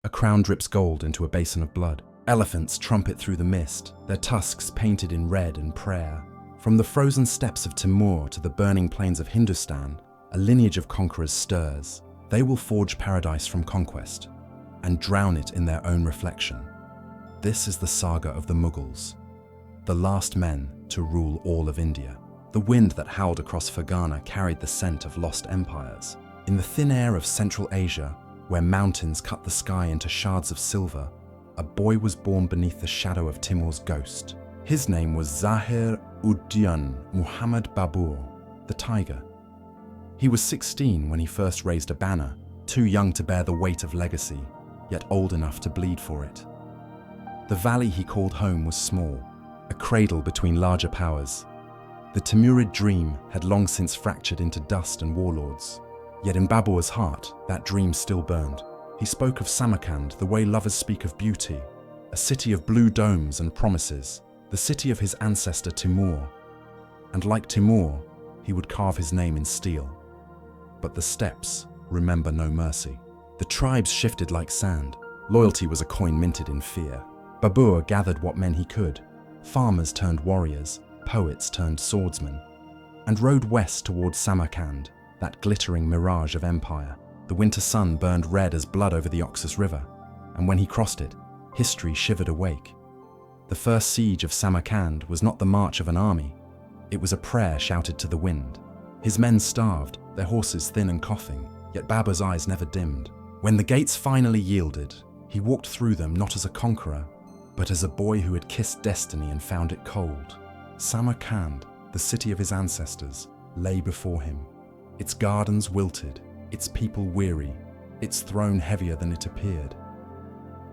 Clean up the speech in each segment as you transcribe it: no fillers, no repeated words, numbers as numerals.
A crown drips gold into a basin of blood. Elephants trumpet through the mist, their tusks painted in red and prayer. From the frozen steppes of Timur to the burning plains of Hindustan, a lineage of conquerors stirs. They will forge paradise from conquest and drown it in their own reflection. This is the saga of the Mughals, the last men to rule all of India. The wind that howled across Fergana carried the scent of lost empires. In the thin air of Central Asia, where mountains cut the sky into shards of silver, a boy was born beneath the shadow of Timur's ghost. His name was Zahir-ud-Din Muhammad Babur, the Tiger. He was 16 when he first raised a banner, too young to bear the weight of legacy, yet old enough to bleed for it. The valley he called home was small, a cradle between larger powers. The Timurid dream had long since fractured into dust and warlords. Yet in Babur's heart, that dream still burned. He spoke of Samarkand the way lovers speak of beauty, a city of blue domes and promises, the city of his ancestor Timur. And like Timur, he would carve his name in steel. But the steppes remember no mercy. The tribes shifted like sand. Loyalty was a coin minted in fear. Babur gathered what men he could. Farmers turned warriors, poets turned swordsmen, and rode west towards Samarkand, that glittering mirage of empire. The winter sun burned red as blood over the Oxus River, and when he crossed it, history shivered awake. The first siege of Samarkand was not the march of an army. It was a prayer shouted to the wind. His men starved, their horses thin and coughing, yet Babur's eyes never dimmed. When the gates finally yielded, he walked through them not as a conqueror, but as a boy who had kissed destiny and found it cold. Samarkand, the city of his ancestors, lay before him. Its gardens wilted, its people weary, its throne heavier than it appeared.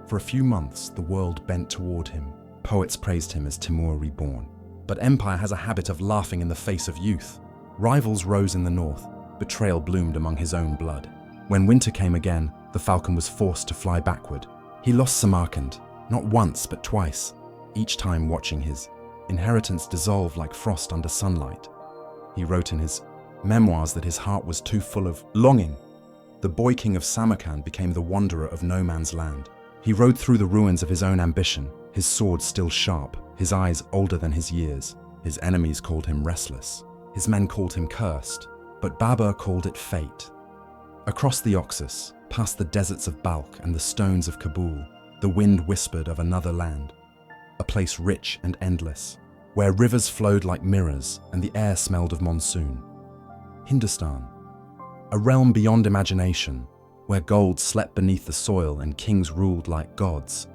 For a few months, the world bent toward him. Poets praised him as Timur reborn. But empire has a habit of laughing in the face of youth. Rivals rose in the north, betrayal bloomed among his own blood. When winter came again, the falcon was forced to fly backward. He lost Samarkand, not once but twice, each time watching his inheritance dissolve like frost under sunlight. He wrote in his memoirs that his heart was too full of longing. The boy king of Samarkand became the wanderer of no man's land. He rode through the ruins of his own ambition, his sword still sharp, his eyes older than his years. His enemies called him restless. His men called him cursed, but Babur called it fate. Across the Oxus, past the deserts of Balkh and the stones of Kabul, the wind whispered of another land, a place rich and endless, where rivers flowed like mirrors and the air smelled of monsoon. Hindustan, a realm beyond imagination, where gold slept beneath the soil and kings ruled like gods.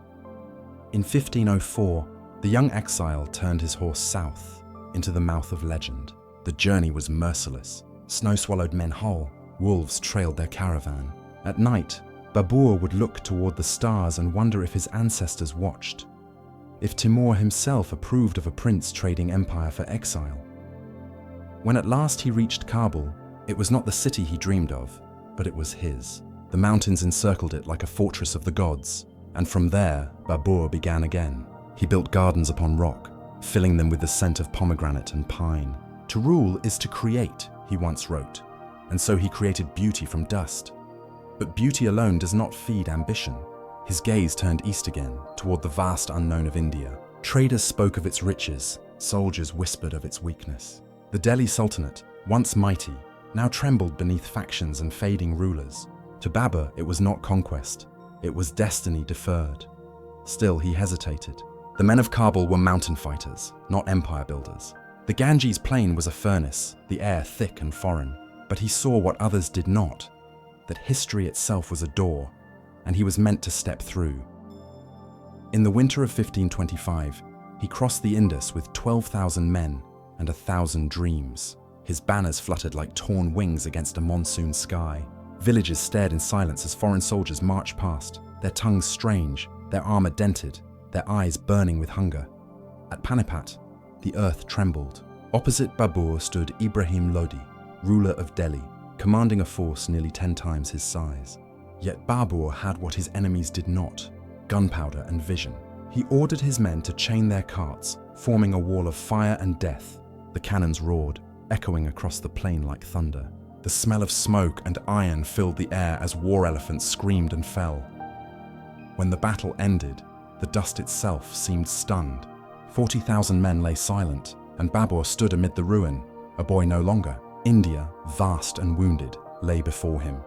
In 1504, the young exile turned his horse south into the mouth of legend. The journey was merciless. Snow swallowed men whole. Wolves trailed their caravan. At night, Babur would look toward the stars and wonder if his ancestors watched, if Timur himself approved of a prince trading empire for exile. When at last he reached Kabul, it was not the city he dreamed of, but it was his. The mountains encircled it like a fortress of the gods, and from there, Babur began again. He built gardens upon rock, filling them with the scent of pomegranate and pine. To rule is to create, he once wrote, and so he created beauty from dust. But beauty alone does not feed ambition. His gaze turned east again, toward the vast unknown of India. Traders spoke of its riches, soldiers whispered of its weakness. The Delhi Sultanate, once mighty, now trembled beneath factions and fading rulers. To Babur, it was not conquest, it was destiny deferred. Still, he hesitated. The men of Kabul were mountain fighters, not empire builders. The Ganges plain was a furnace, the air thick and foreign. But he saw what others did not, that history itself was a door, and he was meant to step through. In the winter of 1525, he crossed the Indus with 12,000 men and 1,000 dreams. His banners fluttered like torn wings against a monsoon sky. Villages stared in silence as foreign soldiers marched past, their tongues strange, their armor dented, their eyes burning with hunger. At Panipat, the earth trembled. Opposite Babur stood Ibrahim Lodi, ruler of Delhi, commanding a force nearly 10 times his size. Yet Babur had what his enemies did not: gunpowder and vision. He ordered his men to chain their carts, forming a wall of fire and death. The cannons roared, echoing across the plain like thunder. The smell of smoke and iron filled the air as war elephants screamed and fell. When the battle ended, the dust itself seemed stunned. 40,000 men lay silent, and Babur stood amid the ruin, a boy no longer. India, vast and wounded, lay before him.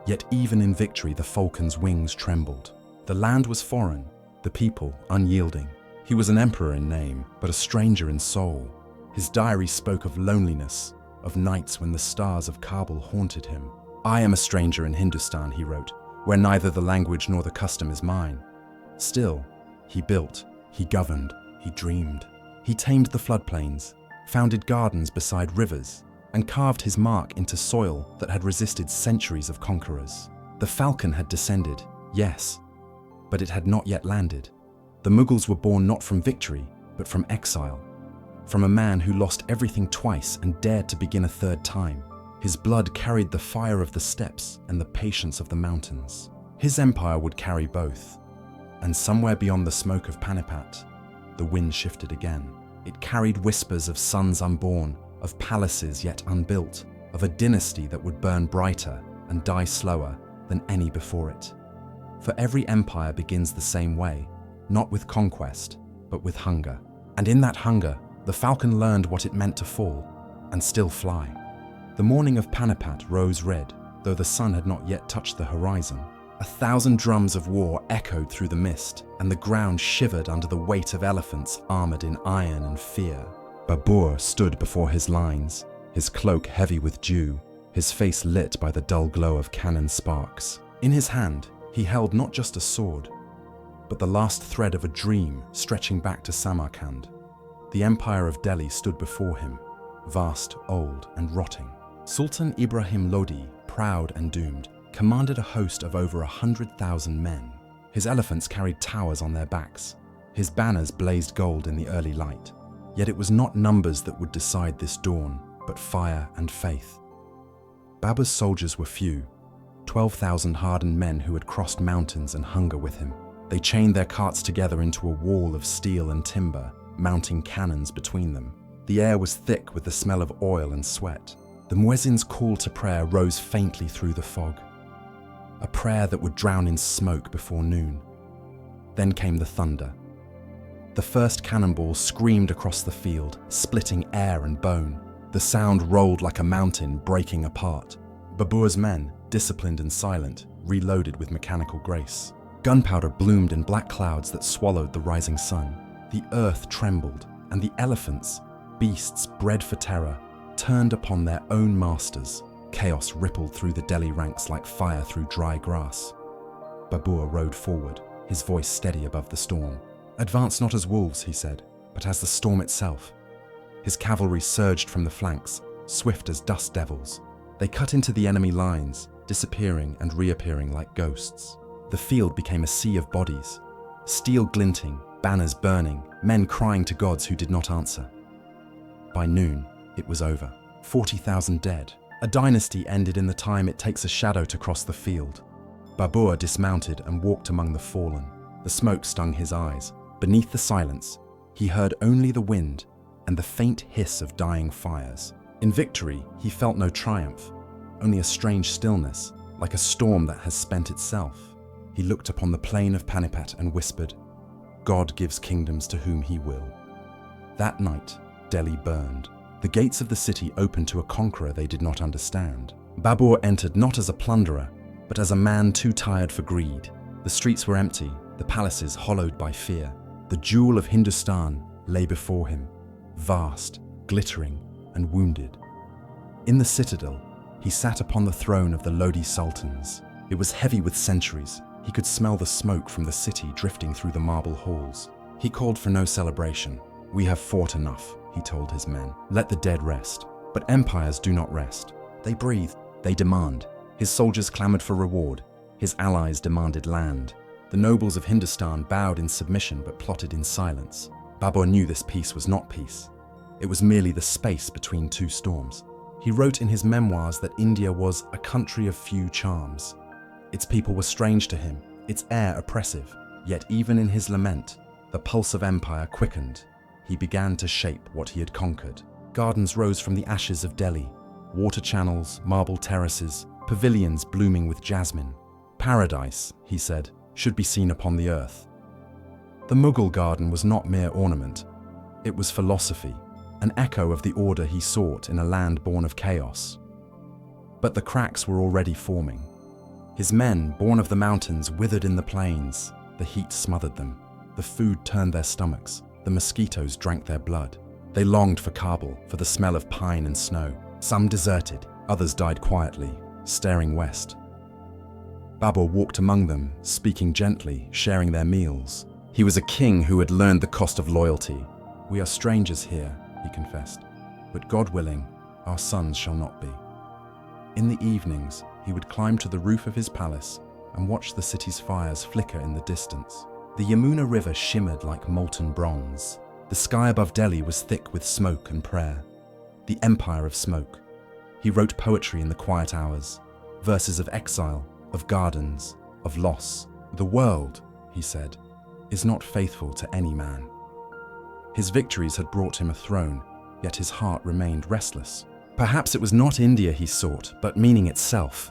Yet even in victory, the falcon's wings trembled. The land was foreign, the people unyielding. He was an emperor in name, but a stranger in soul. His diary spoke of loneliness, of nights when the stars of Kabul haunted him. "I am a stranger in Hindustan," he wrote, "where neither the language nor the custom is mine." Still, he built, he governed, he dreamed. He tamed the floodplains, founded gardens beside rivers, and carved his mark into soil that had resisted centuries of conquerors. The falcon had descended, yes, but it had not yet landed. The Mughals were born not from victory, but from exile, from a man who lost everything twice and dared to begin a third time. His blood carried the fire of the steppes and the patience of the mountains. His empire would carry both. And somewhere beyond the smoke of Panipat, the wind shifted again. It carried whispers of sons unborn, of palaces yet unbuilt, of a dynasty that would burn brighter and die slower than any before it. For every empire begins the same way, not with conquest, but with hunger. And in that hunger, the falcon learned what it meant to fall and still fly. The morning of Panipat rose red, though the sun had not yet touched the horizon. 1,000 drums of war echoed through the mist, and the ground shivered under the weight of elephants armored in iron and fear. Babur stood before his lines, his cloak heavy with dew, his face lit by the dull glow of cannon sparks. In his hand, he held not just a sword, but the last thread of a dream stretching back to Samarkand. The empire of Delhi stood before him, vast, old, and rotting. Sultan Ibrahim Lodi, proud and doomed, commanded a host of over 100,000 men. His elephants carried towers on their backs. His banners blazed gold in the early light. Yet it was not numbers that would decide this dawn, but fire and faith. Babur's soldiers were few, 12,000 hardened men who had crossed mountains and hunger with him. They chained their carts together into a wall of steel and timber, mounting cannons between them. The air was thick with the smell of oil and sweat. The muezzin's call to prayer rose faintly through the fog, a prayer that would drown in smoke before noon. Then came the thunder. The first cannonball screamed across the field, splitting air and bone. The sound rolled like a mountain breaking apart. Babur's men, disciplined and silent, reloaded with mechanical grace. Gunpowder bloomed in black clouds that swallowed the rising sun. The earth trembled, and the elephants, beasts bred for terror, turned upon their own masters. Chaos rippled through the Delhi ranks like fire through dry grass. Babur rode forward, his voice steady above the storm. "Advance not as wolves," he said, "but as the storm itself." His cavalry surged from the flanks, swift as dust devils. They cut into the enemy lines, disappearing and reappearing like ghosts. The field became a sea of bodies, steel glinting, banners burning, men crying to gods who did not answer. By noon, it was over. 40,000 dead. A dynasty ended in the time it takes a shadow to cross the field. Babur dismounted and walked among the fallen. The smoke stung his eyes. Beneath the silence, he heard only the wind and the faint hiss of dying fires. In victory, he felt no triumph, only a strange stillness, like a storm that has spent itself. He looked upon the plain of Panipat and whispered, "God gives kingdoms to whom he will." That night, Delhi burned. The gates of the city opened to a conqueror they did not understand. Babur entered not as a plunderer, but as a man too tired for greed. The streets were empty, the palaces hollowed by fear. The jewel of Hindustan lay before him, vast, glittering, and wounded. In the citadel, he sat upon the throne of the Lodi sultans. It was heavy with centuries. He could smell the smoke from the city drifting through the marble halls. He called for no celebration. "We have fought enough," he told his men. "Let the dead rest." But empires do not rest. They breathe, they demand. His soldiers clamored for reward. His allies demanded land. The nobles of Hindustan bowed in submission but plotted in silence. Babur knew this peace was not peace. It was merely the space between two storms. He wrote in his memoirs that India was a country of few charms. Its people were strange to him, its air oppressive. Yet even in his lament, the pulse of empire quickened. He began to shape what he had conquered. Gardens rose from the ashes of Delhi, water channels, marble terraces, pavilions blooming with jasmine. "Paradise," he said, should be seen upon the earth. The Mughal garden was not mere ornament. It was philosophy, an echo of the order he sought in a land born of chaos. But the cracks were already forming. His men, born of the mountains, withered in the plains. The heat smothered them. The food turned their stomachs. The mosquitoes drank their blood. They longed for Kabul, for the smell of pine and snow. Some deserted, others died quietly, staring west. Babur walked among them, speaking gently, sharing their meals. He was a king who had learned the cost of loyalty. "We are strangers here," he confessed, "but God willing, our sons shall not be." In the evenings, he would climb to the roof of his palace and watch the city's fires flicker in the distance. The Yamuna River shimmered like molten bronze. The sky above Delhi was thick with smoke and prayer. The empire of smoke. He wrote poetry in the quiet hours, verses of exile, of gardens, of loss. "The world," he said, "is not faithful to any man." His victories had brought him a throne, yet his heart remained restless. Perhaps it was not India he sought, but meaning itself.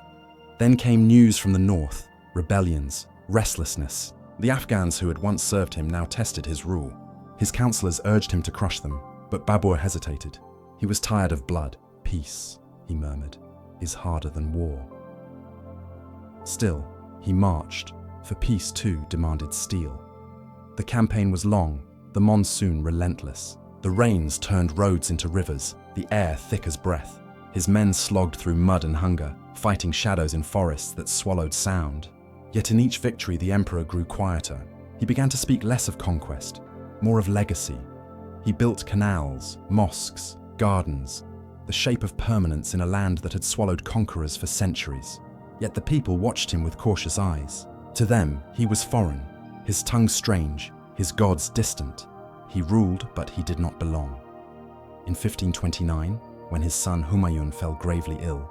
Then came news from the north, rebellions, restlessness. The Afghans who had once served him now tested his rule. His counselors urged him to crush them, but Babur hesitated. He was tired of blood. "Peace," he murmured, "is harder than war." Still, he marched, for peace too demanded steel. The campaign was long, the monsoon relentless. The rains turned roads into rivers, the air thick as breath. His men slogged through mud and hunger, fighting shadows in forests that swallowed sound. Yet in each victory the emperor grew quieter. He began to speak less of conquest, more of legacy. He built canals, mosques, gardens, the shape of permanence in a land that had swallowed conquerors for centuries. Yet the people watched him with cautious eyes. To them, he was foreign, his tongue strange, his gods distant. He ruled, but he did not belong. In 1529, when his son Humayun fell gravely ill,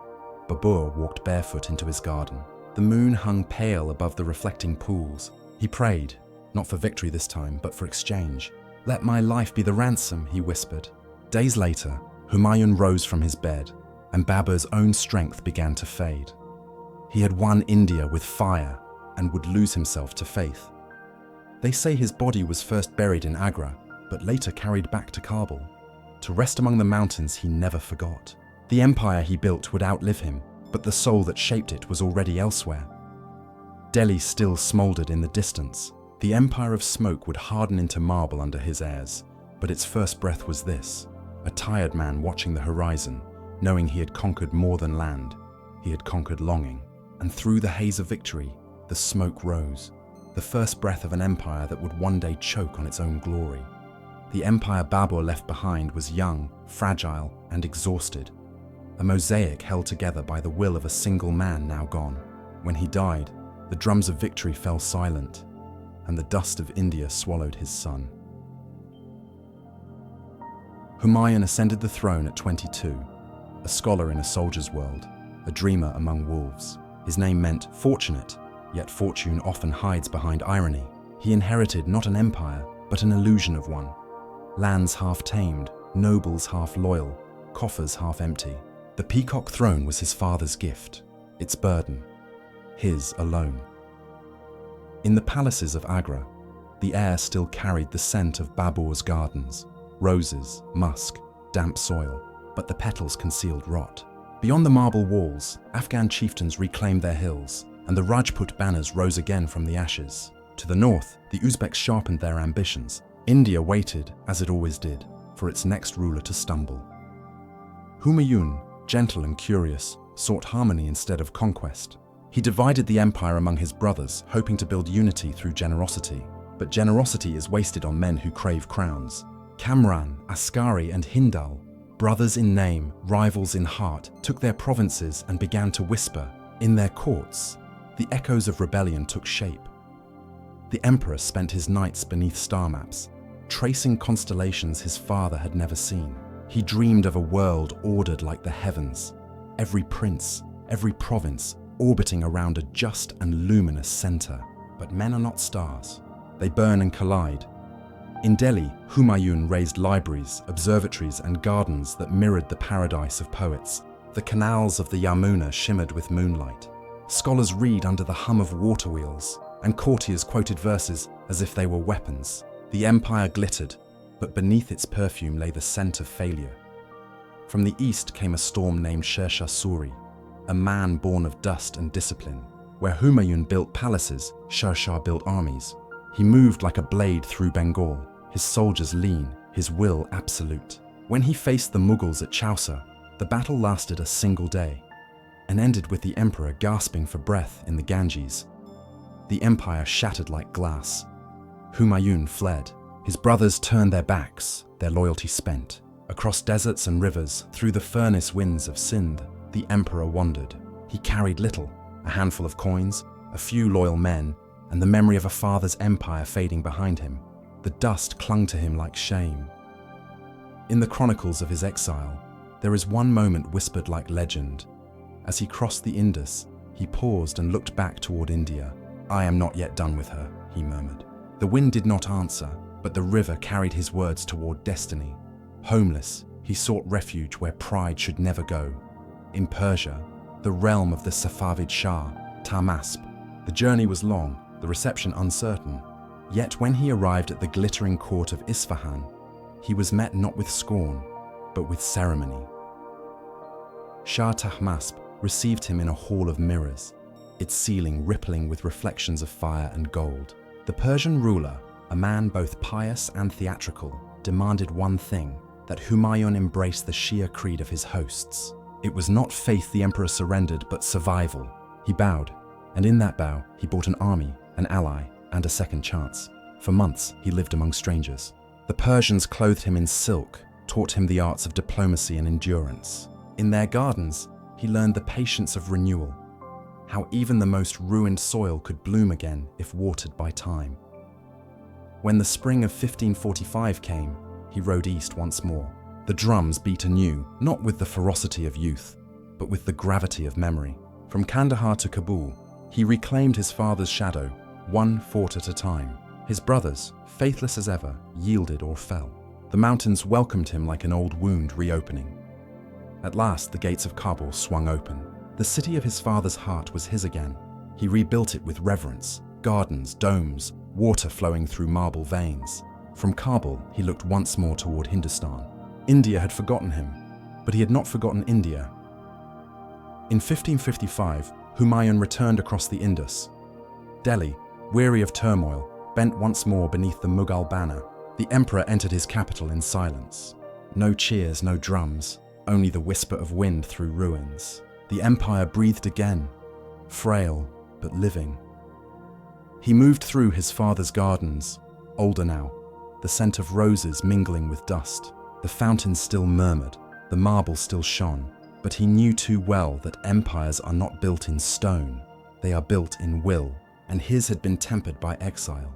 Babur walked barefoot into his garden. The moon hung pale above the reflecting pools. He prayed, not for victory this time, but for exchange. "Let my life be the ransom," he whispered. Days later, Humayun rose from his bed, and Babur's own strength began to fade. He had won India with fire and would lose himself to faith. They say his body was first buried in Agra, but later carried back to Kabul. To rest among the mountains he never forgot. The empire he built would outlive him, but the soul that shaped it was already elsewhere. Delhi still smoldered in the distance. The empire of smoke would harden into marble under his heirs, but its first breath was this, a tired man watching the horizon, knowing he had conquered more than land. He had conquered longing. And through the haze of victory, the smoke rose, the first breath of an empire that would one day choke on its own glory. The empire Babur left behind was young, fragile, and exhausted, a mosaic held together by the will of a single man now gone. When he died, the drums of victory fell silent, and the dust of India swallowed his son. Humayun ascended the throne at 22, a scholar in a soldier's world, a dreamer among wolves. His name meant fortunate, yet fortune often hides behind irony. He inherited not an empire, but an illusion of one. Lands half tamed, nobles half loyal, coffers half empty. The peacock throne was his father's gift, its burden, his alone. In the palaces of Agra, the air still carried the scent of Babur's gardens, roses, musk, damp soil, but the petals concealed rot. Beyond the marble walls, Afghan chieftains reclaimed their hills, and the Rajput banners rose again from the ashes. To the north, the Uzbeks sharpened their ambitions. India waited, as it always did, for its next ruler to stumble. Humayun, gentle and curious, sought harmony instead of conquest. He divided the empire among his brothers, hoping to build unity through generosity. But generosity is wasted on men who crave crowns. Kamran, Askari, and Hindal, brothers in name, rivals in heart, took their provinces and began to whisper. In their courts, the echoes of rebellion took shape. The emperor spent his nights beneath star maps, tracing constellations his father had never seen. He dreamed of a world ordered like the heavens, every prince, every province, orbiting around a just and luminous center. But men are not stars. They burn and collide. In Delhi, Humayun raised libraries, observatories, and gardens that mirrored the paradise of poets. The canals of the Yamuna shimmered with moonlight. Scholars read under the hum of water wheels, and courtiers quoted verses as if they were weapons. The empire glittered, but beneath its perfume lay the scent of failure. From the east came a storm named Sher Shah Suri, a man born of dust and discipline. Where Humayun built palaces, Sher Shah built armies. He moved like a blade through Bengal, his soldiers lean, his will absolute. When he faced the Mughals at Chausa, the battle lasted a single day and ended with the emperor gasping for breath in the Ganges. The empire shattered like glass. Humayun fled. His brothers turned their backs, their loyalty spent. Across deserts and rivers, through the furnace winds of Sindh, the emperor wandered. He carried little, a handful of coins, a few loyal men, and the memory of a father's empire fading behind him. The dust clung to him like shame. In the chronicles of his exile, there is one moment whispered like legend. As he crossed the Indus, he paused and looked back toward India. "I am not yet done with her," he murmured. The wind did not answer, but the river carried his words toward destiny. Homeless, he sought refuge where pride should never go. In Persia, the realm of the Safavid Shah, Tahmasp, the journey was long, the reception uncertain. Yet when he arrived at the glittering court of Isfahan, he was met not with scorn, but with ceremony. Shah Tahmasp received him in a hall of mirrors, its ceiling rippling with reflections of fire and gold. The Persian ruler, a man both pious and theatrical, demanded one thing, that Humayun embrace the Shia creed of his hosts. It was not faith the emperor surrendered, but survival. He bowed, and in that bow, he bought an army, an ally, and a second chance. For months, he lived among strangers. The Persians clothed him in silk, taught him the arts of diplomacy and endurance. In their gardens, he learned the patience of renewal, how even the most ruined soil could bloom again if watered by time. When the spring of 1545 came, he rode east once more. The drums beat anew, not with the ferocity of youth, but with the gravity of memory. From Kandahar to Kabul, he reclaimed his father's shadow, one fort at a time. His brothers, faithless as ever, yielded or fell. The mountains welcomed him like an old wound reopening. At last, the gates of Kabul swung open. The city of his father's heart was his again. He rebuilt it with reverence, gardens, domes, water flowing through marble veins. From Kabul, he looked once more toward Hindustan. India had forgotten him, but he had not forgotten India. In 1555, Humayun returned across the Indus. Delhi, weary of turmoil, bent once more beneath the Mughal banner. The emperor entered his capital in silence. No cheers, no drums, only the whisper of wind through ruins. The empire breathed again, frail but living. He moved through his father's gardens, older now, the scent of roses mingling with dust. The fountains still murmured, the marble still shone, but he knew too well that empires are not built in stone, they are built in will, and his had been tempered by exile.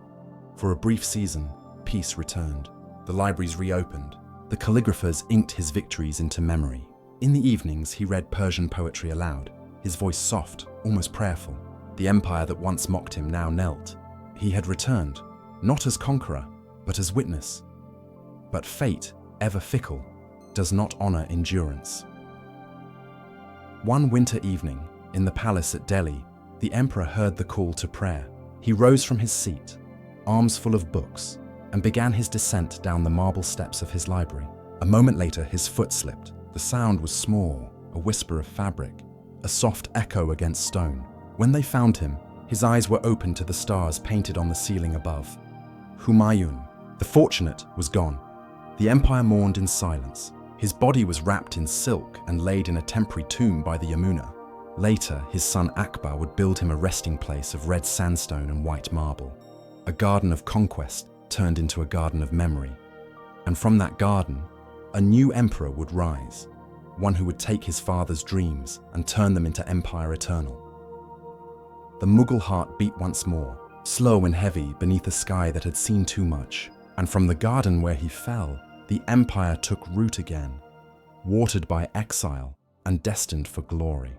For a brief season, peace returned. The libraries reopened. The calligraphers inked his victories into memory. In the evenings, he read Persian poetry aloud, his voice soft, almost prayerful. The empire that once mocked him now knelt. He had returned, not as conqueror, but as witness. But fate, ever fickle, does not honor endurance. One winter evening, in the palace at Delhi, the emperor heard the call to prayer. He rose from his seat, arms full of books, and began his descent down the marble steps of his library. A moment later, his foot slipped. The sound was small, a whisper of fabric, a soft echo against stone. When they found him, his eyes were open to the stars painted on the ceiling above. Humayun, the fortunate, was gone. The empire mourned in silence. His body was wrapped in silk and laid in a temporary tomb by the Yamuna. Later, his son Akbar would build him a resting place of red sandstone and white marble. A garden of conquest turned into a garden of memory. And from that garden, a new emperor would rise, one who would take his father's dreams and turn them into empire eternal. The Mughal heart beat once more, slow and heavy beneath a sky that had seen too much. And from the garden where he fell, the empire took root again, watered by exile and destined for glory.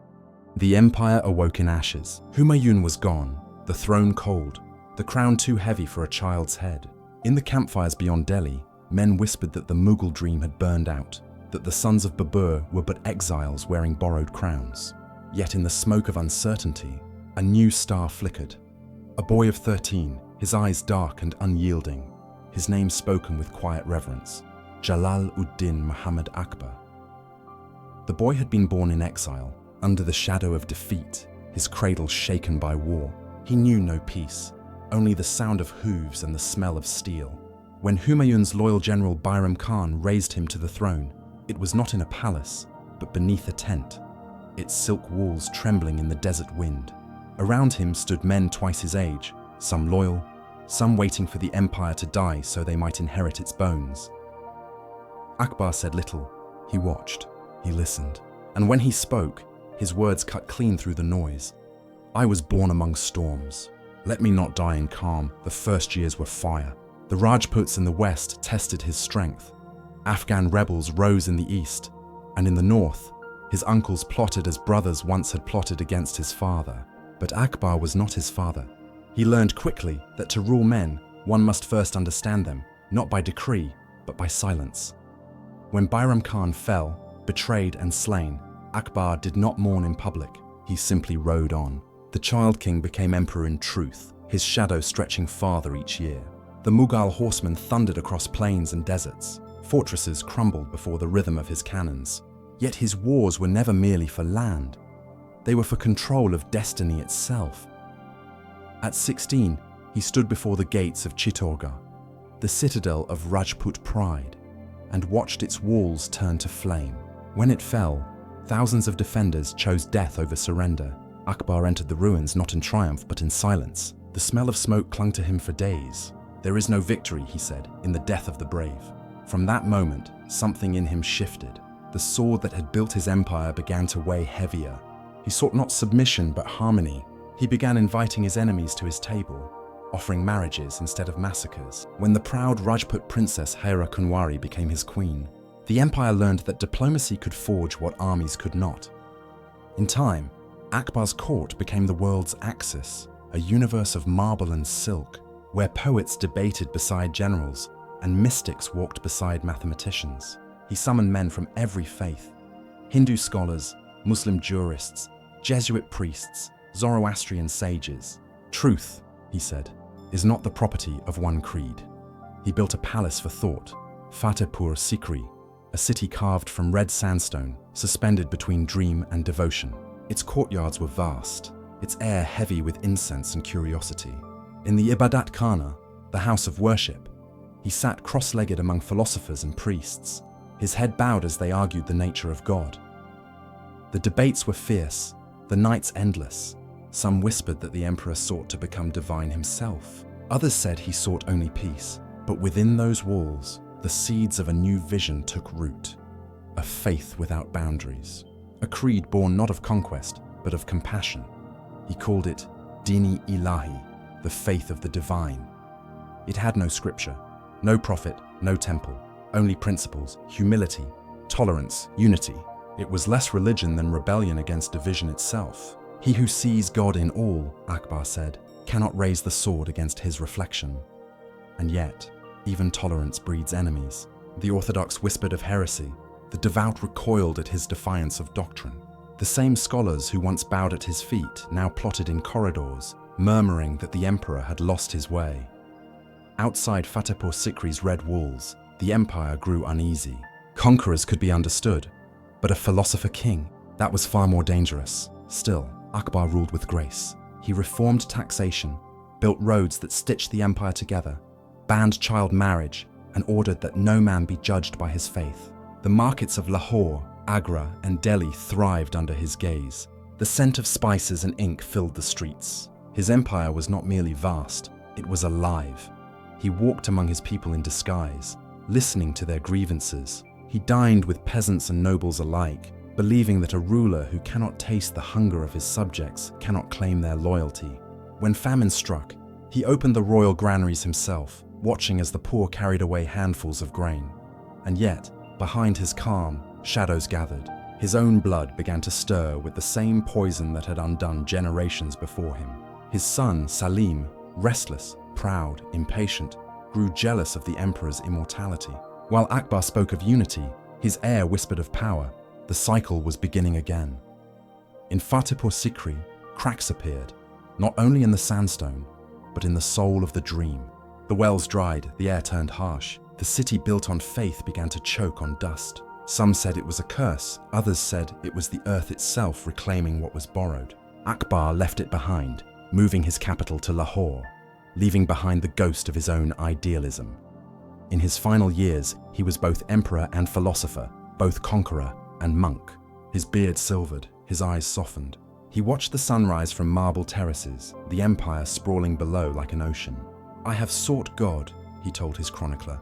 The empire awoke in ashes. Humayun was gone, the throne cold, the crown too heavy for a child's head. In the campfires beyond Delhi, men whispered that the Mughal dream had burned out, that the sons of Babur were but exiles wearing borrowed crowns. Yet in the smoke of uncertainty, a new star flickered. A boy of 13, his eyes dark and unyielding, his name spoken with quiet reverence, Jalal-ud-Din Muhammad Akbar. The boy had been born in exile, under the shadow of defeat, his cradle shaken by war. He knew no peace, only the sound of hooves and the smell of steel. When Humayun's loyal general Bayram Khan raised him to the throne, it was not in a palace, but beneath a tent, its silk walls trembling in the desert wind. Around him stood men twice his age, some loyal, some waiting for the empire to die so they might inherit its bones. Akbar said little. He watched, he listened, and when he spoke, his words cut clean through the noise. I was born among storms. Let me not die in calm. The first years were fire. The Rajputs in the west tested his strength. Afghan rebels rose in the east, and in the north, his uncles plotted as brothers once had plotted against his father. But Akbar was not his father. He learned quickly that to rule men, one must first understand them, not by decree, but by silence. When Bayram Khan fell, betrayed and slain, Akbar did not mourn in public. He simply rode on. The child king became emperor in truth, his shadow stretching farther each year. The Mughal horsemen thundered across plains and deserts. Fortresses crumbled before the rhythm of his cannons. Yet his wars were never merely for land. They were for control of destiny itself. At 16, he stood before the gates of Chittorgarh, the citadel of Rajput pride, and watched its walls turn to flame. When it fell, thousands of defenders chose death over surrender. Akbar entered the ruins not in triumph but in silence. The smell of smoke clung to him for days. There is no victory, he said, in the death of the brave. From that moment, something in him shifted. The sword that had built his empire began to weigh heavier. He sought not submission but harmony. He began inviting his enemies to his table, offering marriages instead of massacres. When the proud Rajput princess Haira Kunwari became his queen, the empire learned that diplomacy could forge what armies could not. In time, Akbar's court became the world's axis, a universe of marble and silk, where poets debated beside generals and mystics walked beside mathematicians. He summoned men from every faith: Hindu scholars, Muslim jurists, Jesuit priests, Zoroastrian sages. Truth, he said, is not the property of one creed. He built a palace for thought, Fatehpur Sikri, a city carved from red sandstone, suspended between dream and devotion. Its courtyards were vast, its air heavy with incense and curiosity. In the Ibadat Khana, the house of worship, he sat cross-legged among philosophers and priests, his head bowed as they argued the nature of God. The debates were fierce, the nights endless. Some whispered that the emperor sought to become divine himself. Others said he sought only peace. But within those walls, the seeds of a new vision took root. A faith without boundaries. A creed born not of conquest, but of compassion. He called it Dini Ilahi, the faith of the divine. It had no scripture, no prophet, no temple, only principles, humility, tolerance, unity. It was less religion than rebellion against division itself. He who sees God in all, Akbar said, cannot raise the sword against his reflection. And yet, even tolerance breeds enemies. The orthodox whispered of heresy. The devout recoiled at his defiance of doctrine. The same scholars who once bowed at his feet now plotted in corridors, murmuring that the emperor had lost his way. Outside Fatehpur Sikri's red walls, the empire grew uneasy. Conquerors could be understood, but a philosopher king, that was far more dangerous. Still, Akbar ruled with grace. He reformed taxation, built roads that stitched the empire together, banned child marriage, and ordered that no man be judged by his faith. The markets of Lahore, Agra, and Delhi thrived under his gaze. The scent of spices and ink filled the streets. His empire was not merely vast, it was alive. He walked among his people in disguise, listening to their grievances. He dined with peasants and nobles alike, believing that a ruler who cannot taste the hunger of his subjects cannot claim their loyalty. When famine struck, he opened the royal granaries himself, watching as the poor carried away handfuls of grain. And yet, behind his calm, shadows gathered. His own blood began to stir with the same poison that had undone generations before him. His son, Salim, restless, proud, impatient, grew jealous of the emperor's immortality. While Akbar spoke of unity, his heir whispered of power. The cycle was beginning again. In Fatehpur Sikri, cracks appeared, not only in the sandstone, but in the soul of the dream. The wells dried, the air turned harsh. The city built on faith began to choke on dust. Some said it was a curse, others said it was the earth itself reclaiming what was borrowed. Akbar left it behind, moving his capital to Lahore, leaving behind the ghost of his own idealism. In his final years, he was both emperor and philosopher, both conqueror and monk. His beard silvered, his eyes softened. He watched the sunrise from marble terraces, the empire sprawling below like an ocean. "I have sought God," he told his chronicler,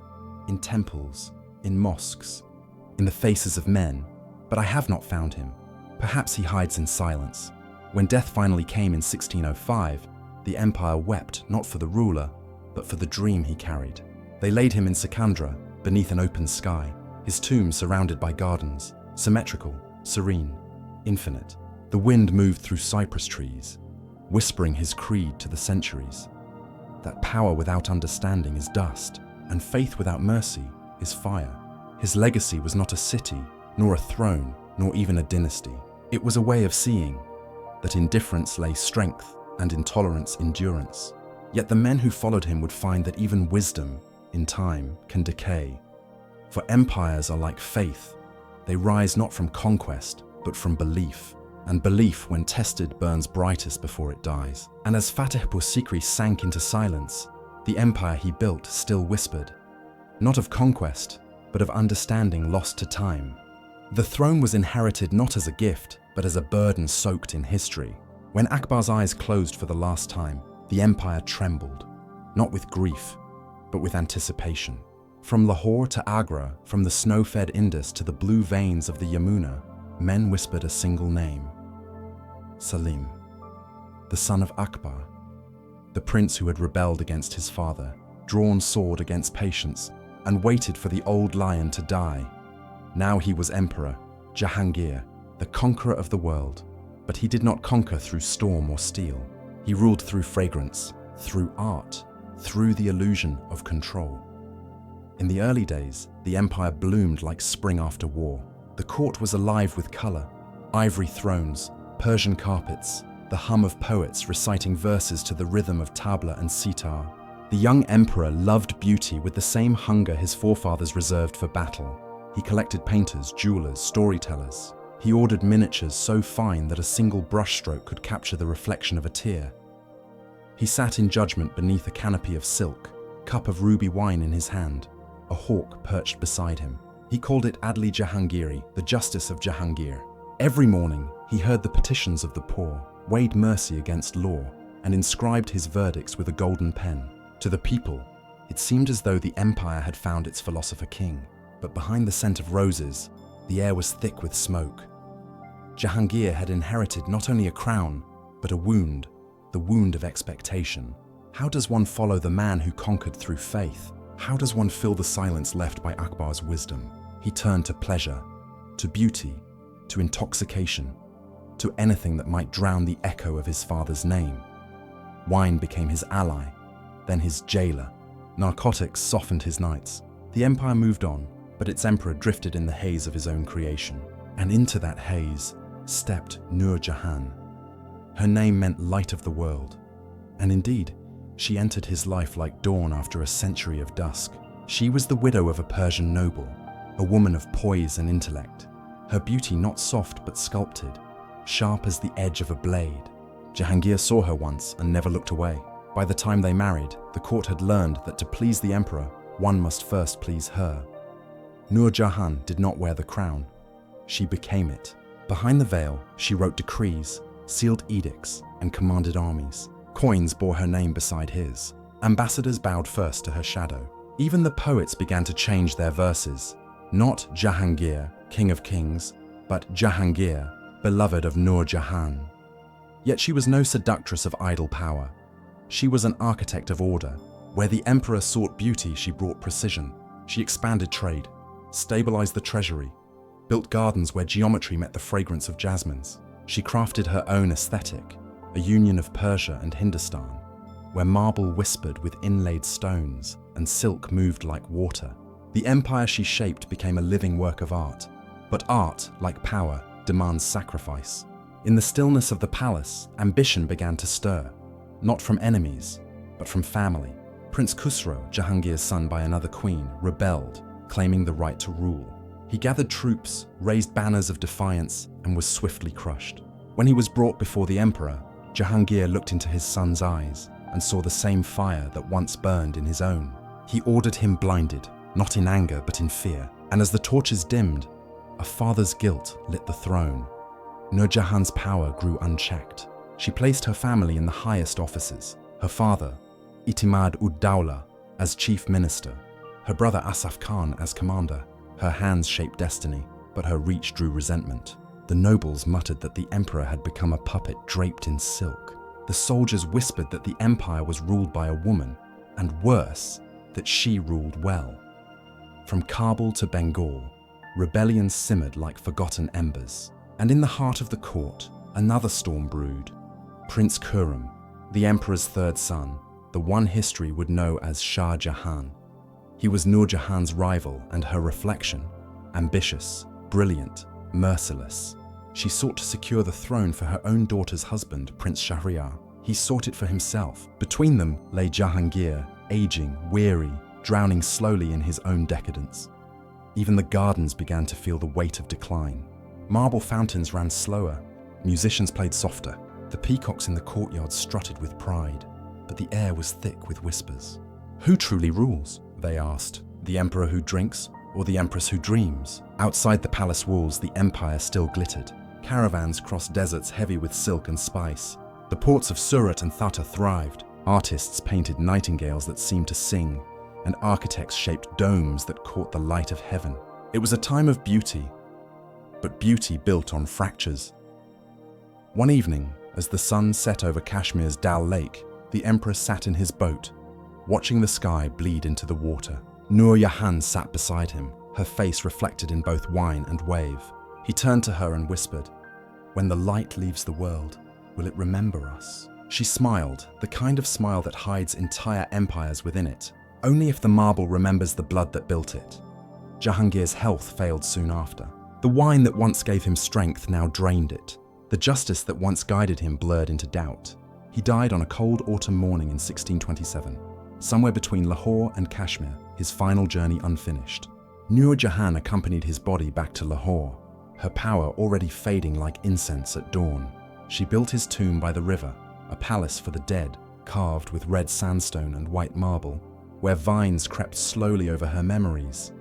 "in temples, in mosques, in the faces of men, but I have not found him. Perhaps he hides in silence." When death finally came in 1605, the empire wept not for the ruler, but for the dream he carried. They laid him in Sikandra, beneath an open sky, his tomb surrounded by gardens, symmetrical, serene, infinite. The wind moved through cypress trees, whispering his creed to the centuries. That power without understanding is dust, and faith without mercy is fire. His legacy was not a city, nor a throne, nor even a dynasty. It was a way of seeing that in difference lay strength and in tolerance endurance. Yet the men who followed him would find that even wisdom, in time, can decay. For empires are like faith. They rise not from conquest, but from belief. And belief, when tested, burns brightest before it dies. And as Fatehpur Sikri sank into silence, the empire he built still whispered, not of conquest, but of understanding lost to time. The throne was inherited not as a gift, but as a burden soaked in history. When Akbar's eyes closed for the last time, the empire trembled, not with grief, but with anticipation. From Lahore to Agra, from the snow-fed Indus to the blue veins of the Yamuna, men whispered a single name: Salim, the son of Akbar, the prince who had rebelled against his father, drawn sword against patience, and waited for the old lion to die. Now he was emperor, Jahangir, the conqueror of the world. But he did not conquer through storm or steel. He ruled through fragrance, through art, through the illusion of control. In the early days, the empire bloomed like spring after war. The court was alive with color, ivory thrones, Persian carpets, the hum of poets reciting verses to the rhythm of tabla and sitar. The young emperor loved beauty with the same hunger his forefathers reserved for battle. He collected painters, jewelers, storytellers. He ordered miniatures so fine that a single brushstroke could capture the reflection of a tear. He sat in judgment beneath a canopy of silk, cup of ruby wine in his hand, a hawk perched beside him. He called it Adli Jahangiri, the justice of Jahangir. Every morning, he heard the petitions of the poor, weighed mercy against law, and inscribed his verdicts with a golden pen. To the people, it seemed as though the empire had found its philosopher king. But behind the scent of roses, the air was thick with smoke. Jahangir had inherited not only a crown, but a wound, the wound of expectation. How does one follow the man who conquered through faith? How does one fill the silence left by Akbar's wisdom? He turned to pleasure, to beauty, to intoxication, to anything that might drown the echo of his father's name. Wine became his ally, then his jailer. Narcotics softened his nights. The empire moved on, but its emperor drifted in the haze of his own creation. And into that haze stepped Nur Jahan. Her name meant light of the world. And indeed, she entered his life like dawn after a century of dusk. She was the widow of a Persian noble, a woman of poise and intellect. Her beauty not soft but sculpted, sharp as the edge of a blade. Jahangir saw her once and never looked away. By the time they married, the court had learned that to please the emperor, one must first please her. Nur Jahan did not wear the crown. She became it. Behind the veil, she wrote decrees, sealed edicts, and commanded armies. Coins bore her name beside his. Ambassadors bowed first to her shadow. Even the poets began to change their verses. Not Jahangir, king of kings, but Jahangir, beloved of Nur Jahan. Yet she was no seductress of idle power. She was an architect of order. Where the emperor sought beauty, she brought precision. She expanded trade, stabilized the treasury, built gardens where geometry met the fragrance of jasmines. She crafted her own aesthetic, a union of Persia and Hindustan, where marble whispered with inlaid stones and silk moved like water. The empire she shaped became a living work of art. But art, like power, demands sacrifice. In the stillness of the palace, ambition began to stir, not from enemies, but from family. Prince Khusro, Jahangir's son by another queen, rebelled, claiming the right to rule. He gathered troops, raised banners of defiance, and was swiftly crushed. When he was brought before the emperor, Jahangir looked into his son's eyes and saw the same fire that once burned in his own. He ordered him blinded, not in anger but in fear, and as the torches dimmed, a father's guilt lit the throne. Nur Jahan's power grew unchecked. She placed her family in the highest offices. Her father, Itimad-ud-Dawla, as chief minister, her brother Asaf Khan as commander. Her hands shaped destiny, but her reach drew resentment. The nobles muttered that the emperor had become a puppet draped in silk. The soldiers whispered that the empire was ruled by a woman, and worse, that she ruled well. From Kabul to Bengal, rebellions simmered like forgotten embers. And in the heart of the court, another storm brewed. Prince Khurram, the emperor's third son, the one history would know as Shah Jahan. He was Nur Jahan's rival and her reflection, ambitious, brilliant, merciless. She sought to secure the throne for her own daughter's husband, Prince Shahryar. He sought it for himself. Between them lay Jahangir, aging, weary, drowning slowly in his own decadence. Even the gardens began to feel the weight of decline. Marble fountains ran slower, musicians played softer. The peacocks in the courtyard strutted with pride, but the air was thick with whispers. Who truly rules? They asked. The emperor who drinks, or the empress who dreams? Outside the palace walls, the empire still glittered. Caravans crossed deserts heavy with silk and spice. The ports of Surat and Thatta thrived. Artists painted nightingales that seemed to sing, and architects shaped domes that caught the light of heaven. It was a time of beauty, but beauty built on fractures. One evening, as the sun set over Kashmir's Dal Lake, the emperor sat in his boat, watching the sky bleed into the water. Nur Jahan sat beside him, her face reflected in both wine and wave. He turned to her and whispered, "When the light leaves the world, will it remember us?" She smiled, the kind of smile that hides entire empires within it. Only if the marble remembers the blood that built it. Jahangir's health failed soon after. The wine that once gave him strength now drained it. The justice that once guided him blurred into doubt. He died on a cold autumn morning in 1627, somewhere between Lahore and Kashmir, his final journey unfinished. Nur Jahan accompanied his body back to Lahore, her power already fading like incense at dawn. She built his tomb by the river, a palace for the dead, carved with red sandstone and white marble, where vines crept slowly over her memories.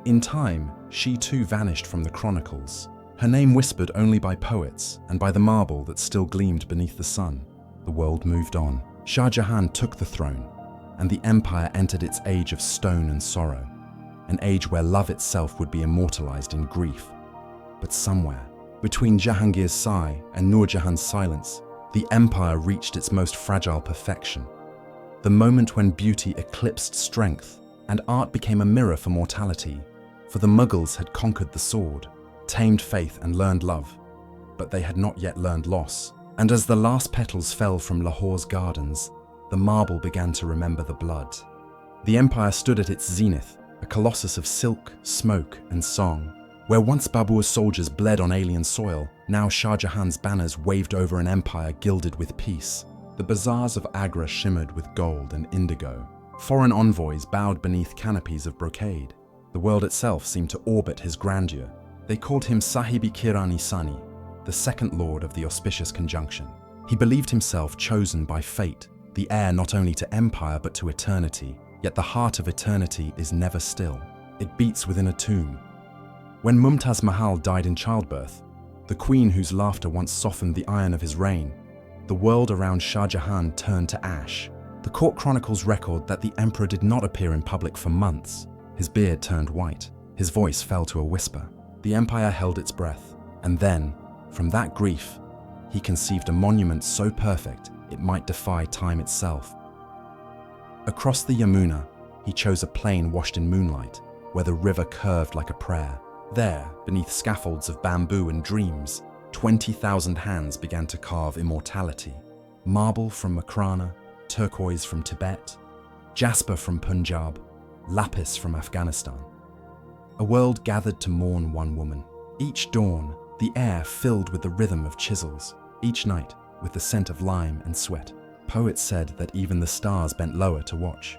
In time, she too vanished from the chronicles, her name whispered only by poets and by the marble that still gleamed beneath the sun. The world moved on. Shah Jahan took the throne, and the empire entered its age of stone and sorrow, an age where love itself would be immortalized in grief. But somewhere, between Jahangir's sigh and Nur Jahan's silence, the empire reached its most fragile perfection. The moment when beauty eclipsed strength, and art became a mirror for mortality. For the Mughals had conquered the sword, tamed faith and learned love, but they had not yet learned loss. And as the last petals fell from Lahore's gardens, the marble began to remember the blood. The empire stood at its zenith, a colossus of silk, smoke, and song. Where once Babur's soldiers bled on alien soil, now Shah Jahan's banners waved over an empire gilded with peace. The bazaars of Agra shimmered with gold and indigo. Foreign envoys bowed beneath canopies of brocade. The world itself seemed to orbit his grandeur. They called him Sahibi Kirani Sani, the second lord of the auspicious conjunction. He believed himself chosen by fate, the heir not only to empire but to eternity. Yet the heart of eternity is never still. It beats within a tomb. When Taj Mahal died in childbirth, the queen whose laughter once softened the iron of his reign, the world around Shah Jahan turned to ash. The court chronicles record that the emperor did not appear in public for months. His beard turned white. His voice fell to a whisper. The empire held its breath. And then, from that grief, he conceived a monument so perfect it might defy time itself. Across the Yamuna, he chose a plain washed in moonlight, where the river curved like a prayer. There, beneath scaffolds of bamboo and dreams, 20,000 hands began to carve immortality. Marble from Makrana, turquoise from Tibet, jasper from Punjab, lapis from Afghanistan. A world gathered to mourn one woman. Each dawn, the air filled with the rhythm of chisels. Each night, with the scent of lime and sweat. Poets said that even the stars bent lower to watch.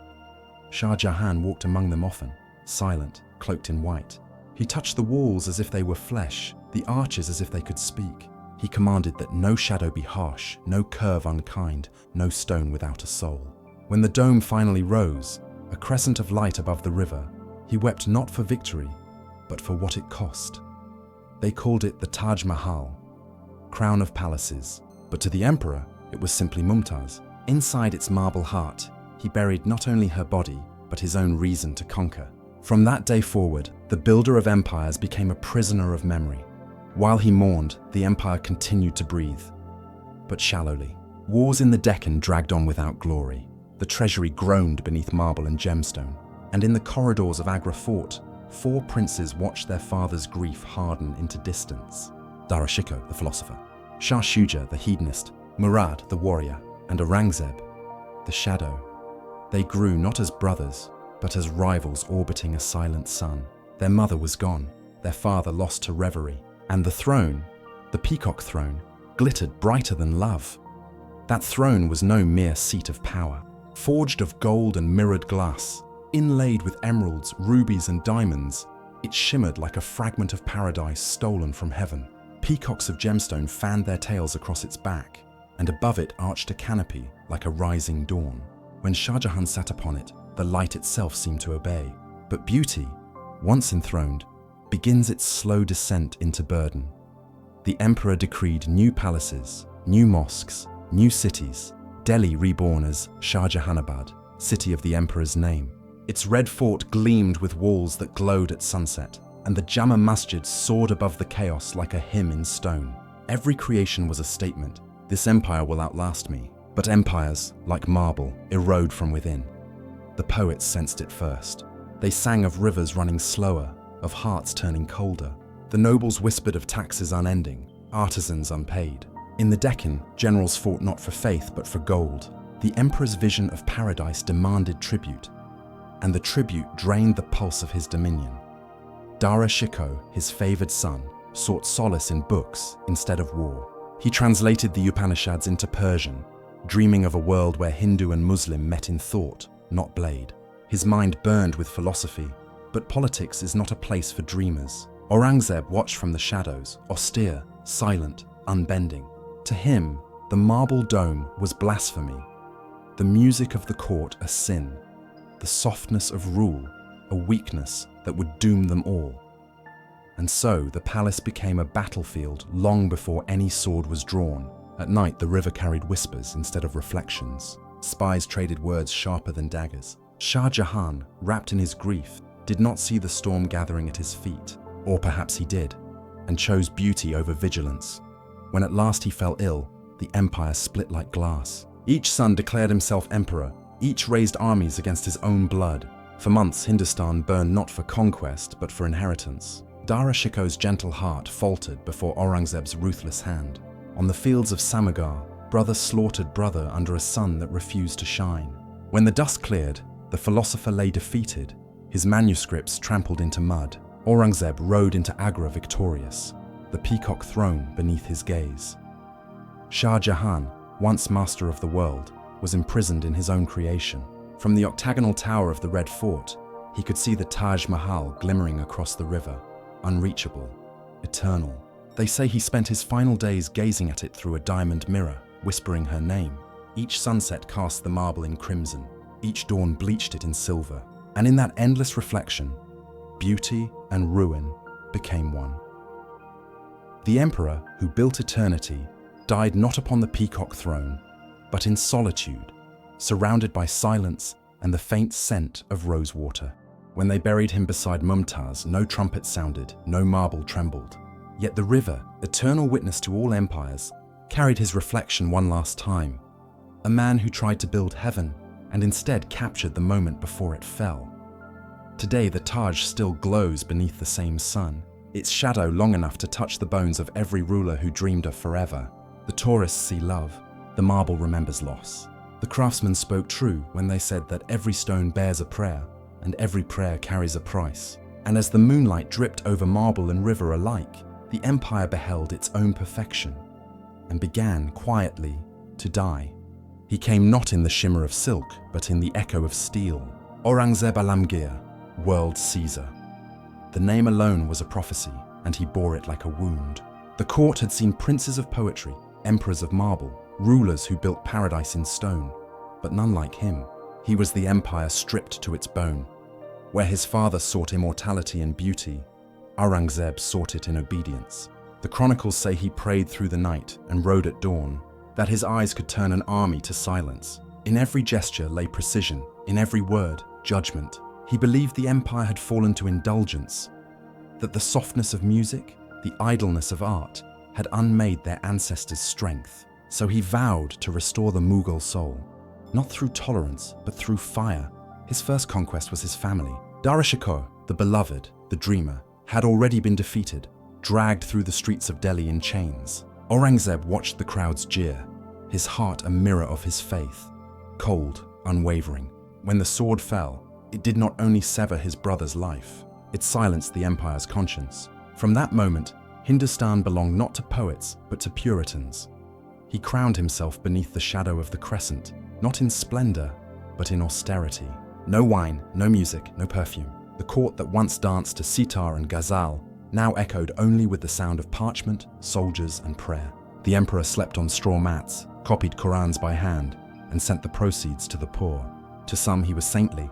Shah Jahan walked among them often, silent, cloaked in white. He touched the walls as if they were flesh, the arches as if they could speak. He commanded that no shadow be harsh, no curve unkind, no stone without a soul. When the dome finally rose, a crescent of light above the river, he wept not for victory, but for what it cost. They called it the Taj Mahal, crown of palaces, but to the emperor, it was simply Mumtaz. Inside its marble heart, he buried not only her body, but his own reason to conquer. From that day forward, the builder of empires became a prisoner of memory. While he mourned, the empire continued to breathe, but shallowly. Wars in the Deccan dragged on without glory. The treasury groaned beneath marble and gemstone, and in the corridors of Agra fort, 4 princes watched their father's grief harden into distance. Dara Shikoh, the philosopher, Shah Shuja, the hedonist, Murad, the warrior, and Aurangzeb, the shadow. They grew not as brothers, but as rivals orbiting a silent sun. Their mother was gone, their father lost to reverie, and the throne, the peacock throne, glittered brighter than love. That throne was no mere seat of power. Forged of gold and mirrored glass, inlaid with emeralds, rubies, and diamonds, it shimmered like a fragment of paradise stolen from heaven. Peacocks of gemstone fanned their tails across its back, and above it arched a canopy like a rising dawn. When Shah Jahan sat upon it, the light itself seemed to obey. But beauty, once enthroned, begins its slow descent into burden. The emperor decreed new palaces, new mosques, new cities, Delhi reborn as Shah Jahanabad, city of the emperor's name. Its red fort gleamed with walls that glowed at sunset, and the Jama Masjid soared above the chaos like a hymn in stone. Every creation was a statement. This empire will outlast me. But empires, like marble, erode from within. The poets sensed it first. They sang of rivers running slower, of hearts turning colder. The nobles whispered of taxes unending, artisans unpaid. In the Deccan, generals fought not for faith but for gold. The emperor's vision of paradise demanded tribute, and the tribute drained the pulse of his dominion. Dara Shikoh, his favored son, sought solace in books instead of war. He translated the Upanishads into Persian, dreaming of a world where Hindu and Muslim met in thought, not blade. His mind burned with philosophy, but politics is not a place for dreamers. Aurangzeb watched from the shadows, austere, silent, unbending. To him, the marble dome was blasphemy, the music of the court a sin, the softness of rule a weakness that would doom them all. And so the palace became a battlefield long before any sword was drawn. At night, the river carried whispers instead of reflections. Spies traded words sharper than daggers. Shah Jahan, wrapped in his grief, did not see the storm gathering at his feet. Or perhaps he did, and chose beauty over vigilance. When at last he fell ill, the empire split like glass. Each son declared himself emperor. Each raised armies against his own blood. For months, Hindustan burned not for conquest, but for inheritance. Dara Shikoh's gentle heart faltered before Aurangzeb's ruthless hand. On the fields of Samagar, brother slaughtered brother under a sun that refused to shine. When the dust cleared, the philosopher lay defeated, his manuscripts trampled into mud. Aurangzeb rode into Agra victorious, the peacock throne beneath his gaze. Shah Jahan, once master of the world, was imprisoned in his own creation. From the octagonal tower of the Red Fort, he could see the Taj Mahal glimmering across the river, unreachable, eternal. They say he spent his final days gazing at it through a diamond mirror, whispering her name. Each sunset cast the marble in crimson, each dawn bleached it in silver, and in that endless reflection, beauty and ruin became one. The emperor who built eternity died not upon the peacock throne, but in solitude, surrounded by silence and the faint scent of rosewater. When they buried him beside Mumtaz, no trumpet sounded, no marble trembled. Yet the river, eternal witness to all empires, carried his reflection one last time. A man who tried to build heaven and instead captured the moment before it fell. Today the Taj still glows beneath the same sun, its shadow long enough to touch the bones of every ruler who dreamed of forever. The tourists see love, the marble remembers loss. The craftsmen spoke true when they said that every stone bears a prayer, and every prayer carries a price. And as the moonlight dripped over marble and river alike, the empire beheld its own perfection, and began quietly to die. He came not in the shimmer of silk, but in the echo of steel. Aurangzeb Alamgir, world Caesar. The name alone was a prophecy, and he bore it like a wound. The court had seen princes of poetry, emperors of marble, rulers who built paradise in stone, but none like him. He was the empire stripped to its bone. Where his father sought immortality and beauty, Aurangzeb sought it in obedience. The chronicles say he prayed through the night and rode at dawn, that his eyes could turn an army to silence. In every gesture lay precision, in every word, judgment. He believed the empire had fallen to indulgence, that the softness of music, the idleness of art, had unmade their ancestors' strength. So he vowed to restore the Mughal soul, not through tolerance, but through fire. His first conquest was his family. Darashikoh, the beloved, the dreamer, had already been defeated, dragged through the streets of Delhi in chains. Aurangzeb watched the crowds jeer, his heart a mirror of his faith, cold, unwavering. When the sword fell, it did not only sever his brother's life, it silenced the empire's conscience. From that moment, Hindustan belonged not to poets, but to Puritans. He crowned himself beneath the shadow of the crescent, not in splendor, but in austerity. No wine, no music, no perfume. The court that once danced to sitar and ghazal now echoed only with the sound of parchment, soldiers, and prayer. The emperor slept on straw mats, copied Qurans by hand, and sent the proceeds to the poor. To some he was saintly,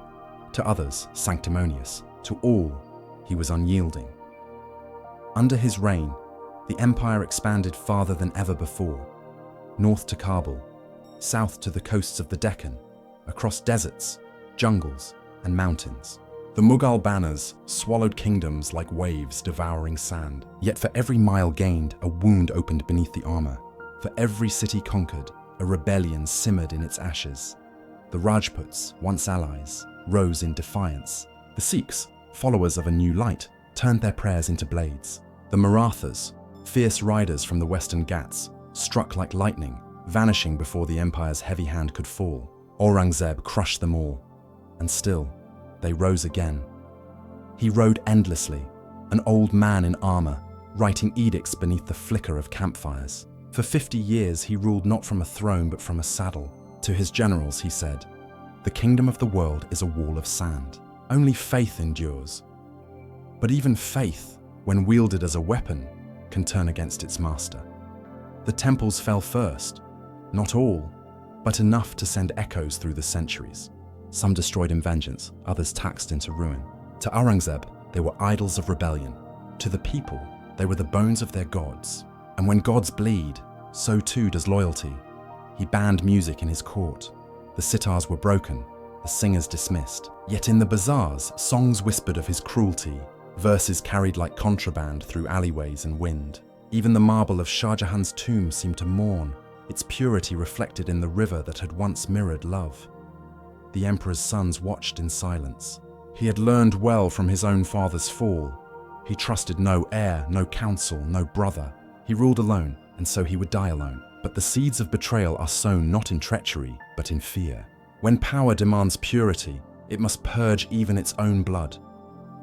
to others sanctimonious, to all he was unyielding. Under his reign, the empire expanded farther than ever before, north to Kabul, south to the coasts of the Deccan, across deserts, jungles, and mountains. The Mughal banners swallowed kingdoms like waves devouring sand. Yet for every mile gained, a wound opened beneath the armor. For every city conquered, a rebellion simmered in its ashes. The Rajputs, once allies, rose in defiance. The Sikhs, followers of a new light, turned their prayers into blades. The Marathas, fierce riders from the western Ghats, struck like lightning, vanishing before the empire's heavy hand could fall. Aurangzeb crushed them all, and still, they rose again. He rode endlessly, an old man in armor, writing edicts beneath the flicker of campfires. For 50 years he ruled not from a throne but from a saddle. To his generals he said, "The kingdom of the world is a wall of sand. Only faith endures." But even faith, when wielded as a weapon, can turn against its master. The temples fell first, not all, but enough to send echoes through the centuries. Some destroyed in vengeance, others taxed into ruin. To Aurangzeb, they were idols of rebellion. To the people, they were the bones of their gods. And when gods bleed, so too does loyalty. He banned music in his court. The sitars were broken, the singers dismissed. Yet in the bazaars, songs whispered of his cruelty, verses carried like contraband through alleyways and wind. Even the marble of Shah Jahan's tomb seemed to mourn, its purity reflected in the river that had once mirrored love. The emperor's sons watched in silence. He had learned well from his own father's fall. He trusted no heir, no counsel, no brother. He ruled alone, and so he would die alone. But the seeds of betrayal are sown not in treachery, but in fear. When power demands purity, it must purge even its own blood.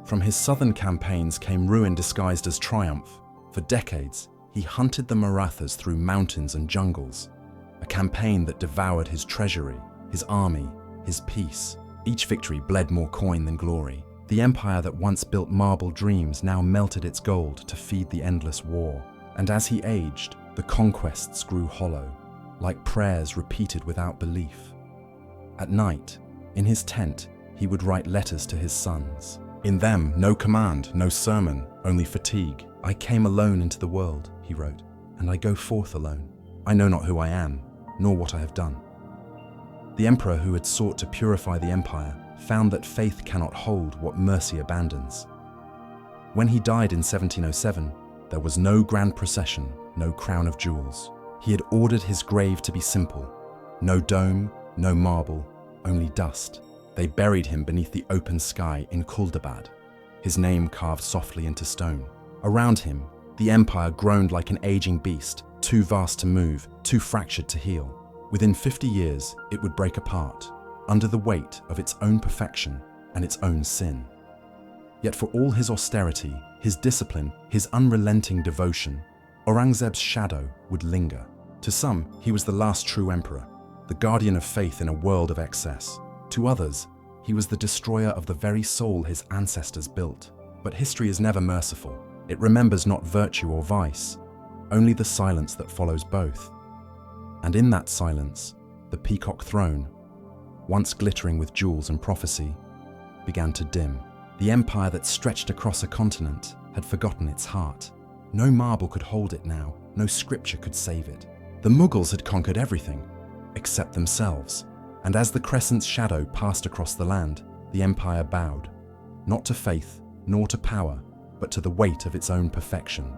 From his southern campaigns came ruin disguised as triumph. For decades, he hunted the Marathas through mountains and jungles, a campaign that devoured his treasury, his army, his peace. Each victory bled more coin than glory. The empire that once built marble dreams now melted its gold to feed the endless war. And as he aged, the conquests grew hollow, like prayers repeated without belief. At night, in his tent, he would write letters to his sons. In them, no command, no sermon, only fatigue. "I came alone into the world," he wrote, "and I go forth alone. I know not who I am, nor what I have done." The emperor who had sought to purify the empire found that faith cannot hold what mercy abandons. When he died in 1707, there was no grand procession, no crown of jewels. He had ordered his grave to be simple. No dome, no marble, only dust. They buried him beneath the open sky in Kuldabad, his name carved softly into stone. Around him, the empire groaned like an aging beast, too vast to move, too fractured to heal. Within 50 years, it would break apart, under the weight of its own perfection and its own sin. Yet for all his austerity, his discipline, his unrelenting devotion, Aurangzeb's shadow would linger. To some, he was the last true emperor. the guardian of faith in a world of excess. To others, he was the destroyer of the very soul his ancestors built. But history is never merciful. It remembers not virtue or vice, only the silence that follows both. And in that silence, the peacock throne, once glittering with jewels and prophecy, began to dim. The empire that stretched across a continent had forgotten its heart. No marble could hold it now, no scripture could save it. The Mughals had conquered everything, except themselves, and as the crescent's shadow passed across the land, the empire bowed, not to faith, nor to power, but to the weight of its own perfection.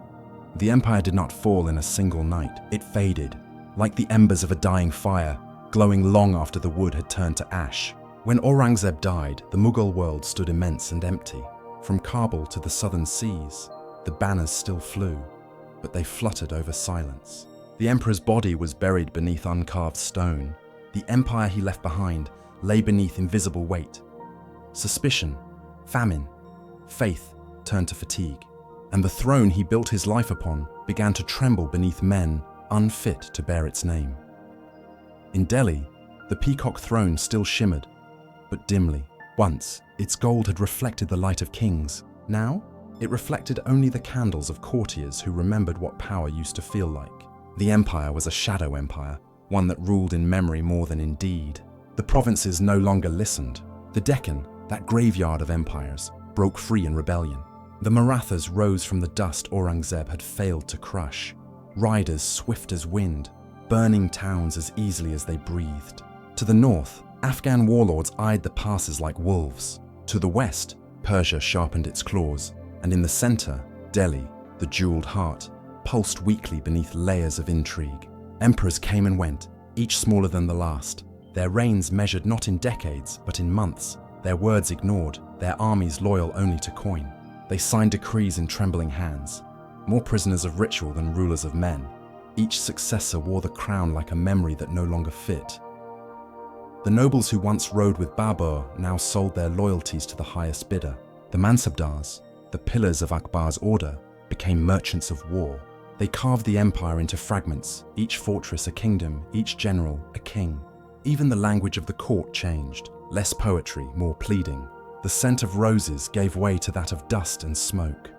The empire did not fall in a single night. It faded, like the embers of a dying fire, glowing long after the wood had turned to ash. When Aurangzeb died, the Mughal world stood immense and empty. From Kabul to the southern seas, the banners still flew, but they fluttered over silence. The emperor's body was buried beneath uncarved stone. The empire he left behind lay beneath invisible weight. Suspicion, famine, faith turned to fatigue, and the throne he built his life upon began to tremble beneath men unfit to bear its name. In Delhi, the peacock throne still shimmered, but dimly. Once, its gold had reflected the light of kings. Now, it reflected only the candles of courtiers who remembered what power used to feel like. The empire was a shadow empire, one that ruled in memory more than in deed. The provinces no longer listened. The Deccan, that graveyard of empires, broke free in rebellion. The Marathas rose from the dust Aurangzeb had failed to crush. Riders swift as wind, burning towns as easily as they breathed. To the north, Afghan warlords eyed the passes like wolves. To the west, Persia sharpened its claws. And in the center, Delhi, the jeweled heart, pulsed weakly beneath layers of intrigue. Emperors came and went, each smaller than the last. Their reigns measured not in decades, but in months. Their words ignored, their armies loyal only to coin. They signed decrees in trembling hands, more prisoners of ritual than rulers of men. Each successor wore the crown like a memory that no longer fit. The nobles who once rode with Babur now sold their loyalties to the highest bidder. The Mansabdars, the pillars of Akbar's order, became merchants of war. They carved the empire into fragments, each fortress a kingdom, each general a king. Even the language of the court changed, less poetry, more pleading. The scent of roses gave way to that of dust and smoke.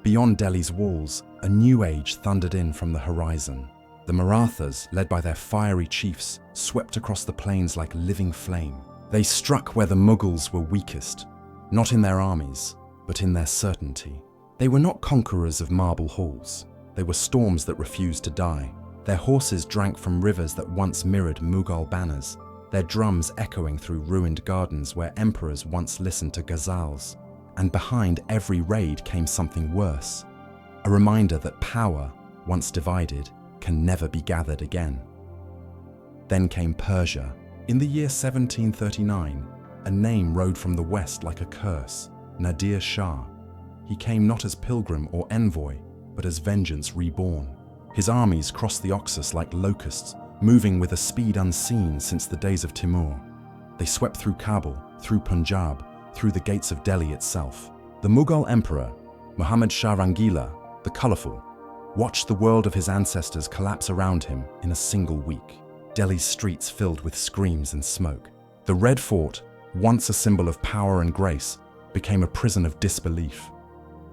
Beyond Delhi's walls, a new age thundered in from the horizon. The Marathas, led by their fiery chiefs, swept across the plains like living flame. They struck where the Mughals were weakest, not in their armies, but in their certainty. They were not conquerors of marble halls. They were storms that refused to die. Their horses drank from rivers that once mirrored Mughal banners, their drums echoing through ruined gardens where emperors once listened to ghazals. And behind every raid came something worse, a reminder that power, once divided, can never be gathered again. Then came Persia. In the year 1739, a name rode from the west like a curse, Nadir Shah. He came not as pilgrim or envoy, but as vengeance reborn. His armies crossed the Oxus like locusts, moving with a speed unseen since the days of Timur. They swept through Kabul, through Punjab, through the gates of Delhi itself. The Mughal emperor, Muhammad Shah Rangila, the colourful, watched the world of his ancestors collapse around him in a single week. Delhi's streets filled with screams and smoke. The Red Fort, once a symbol of power and grace, became a prison of disbelief.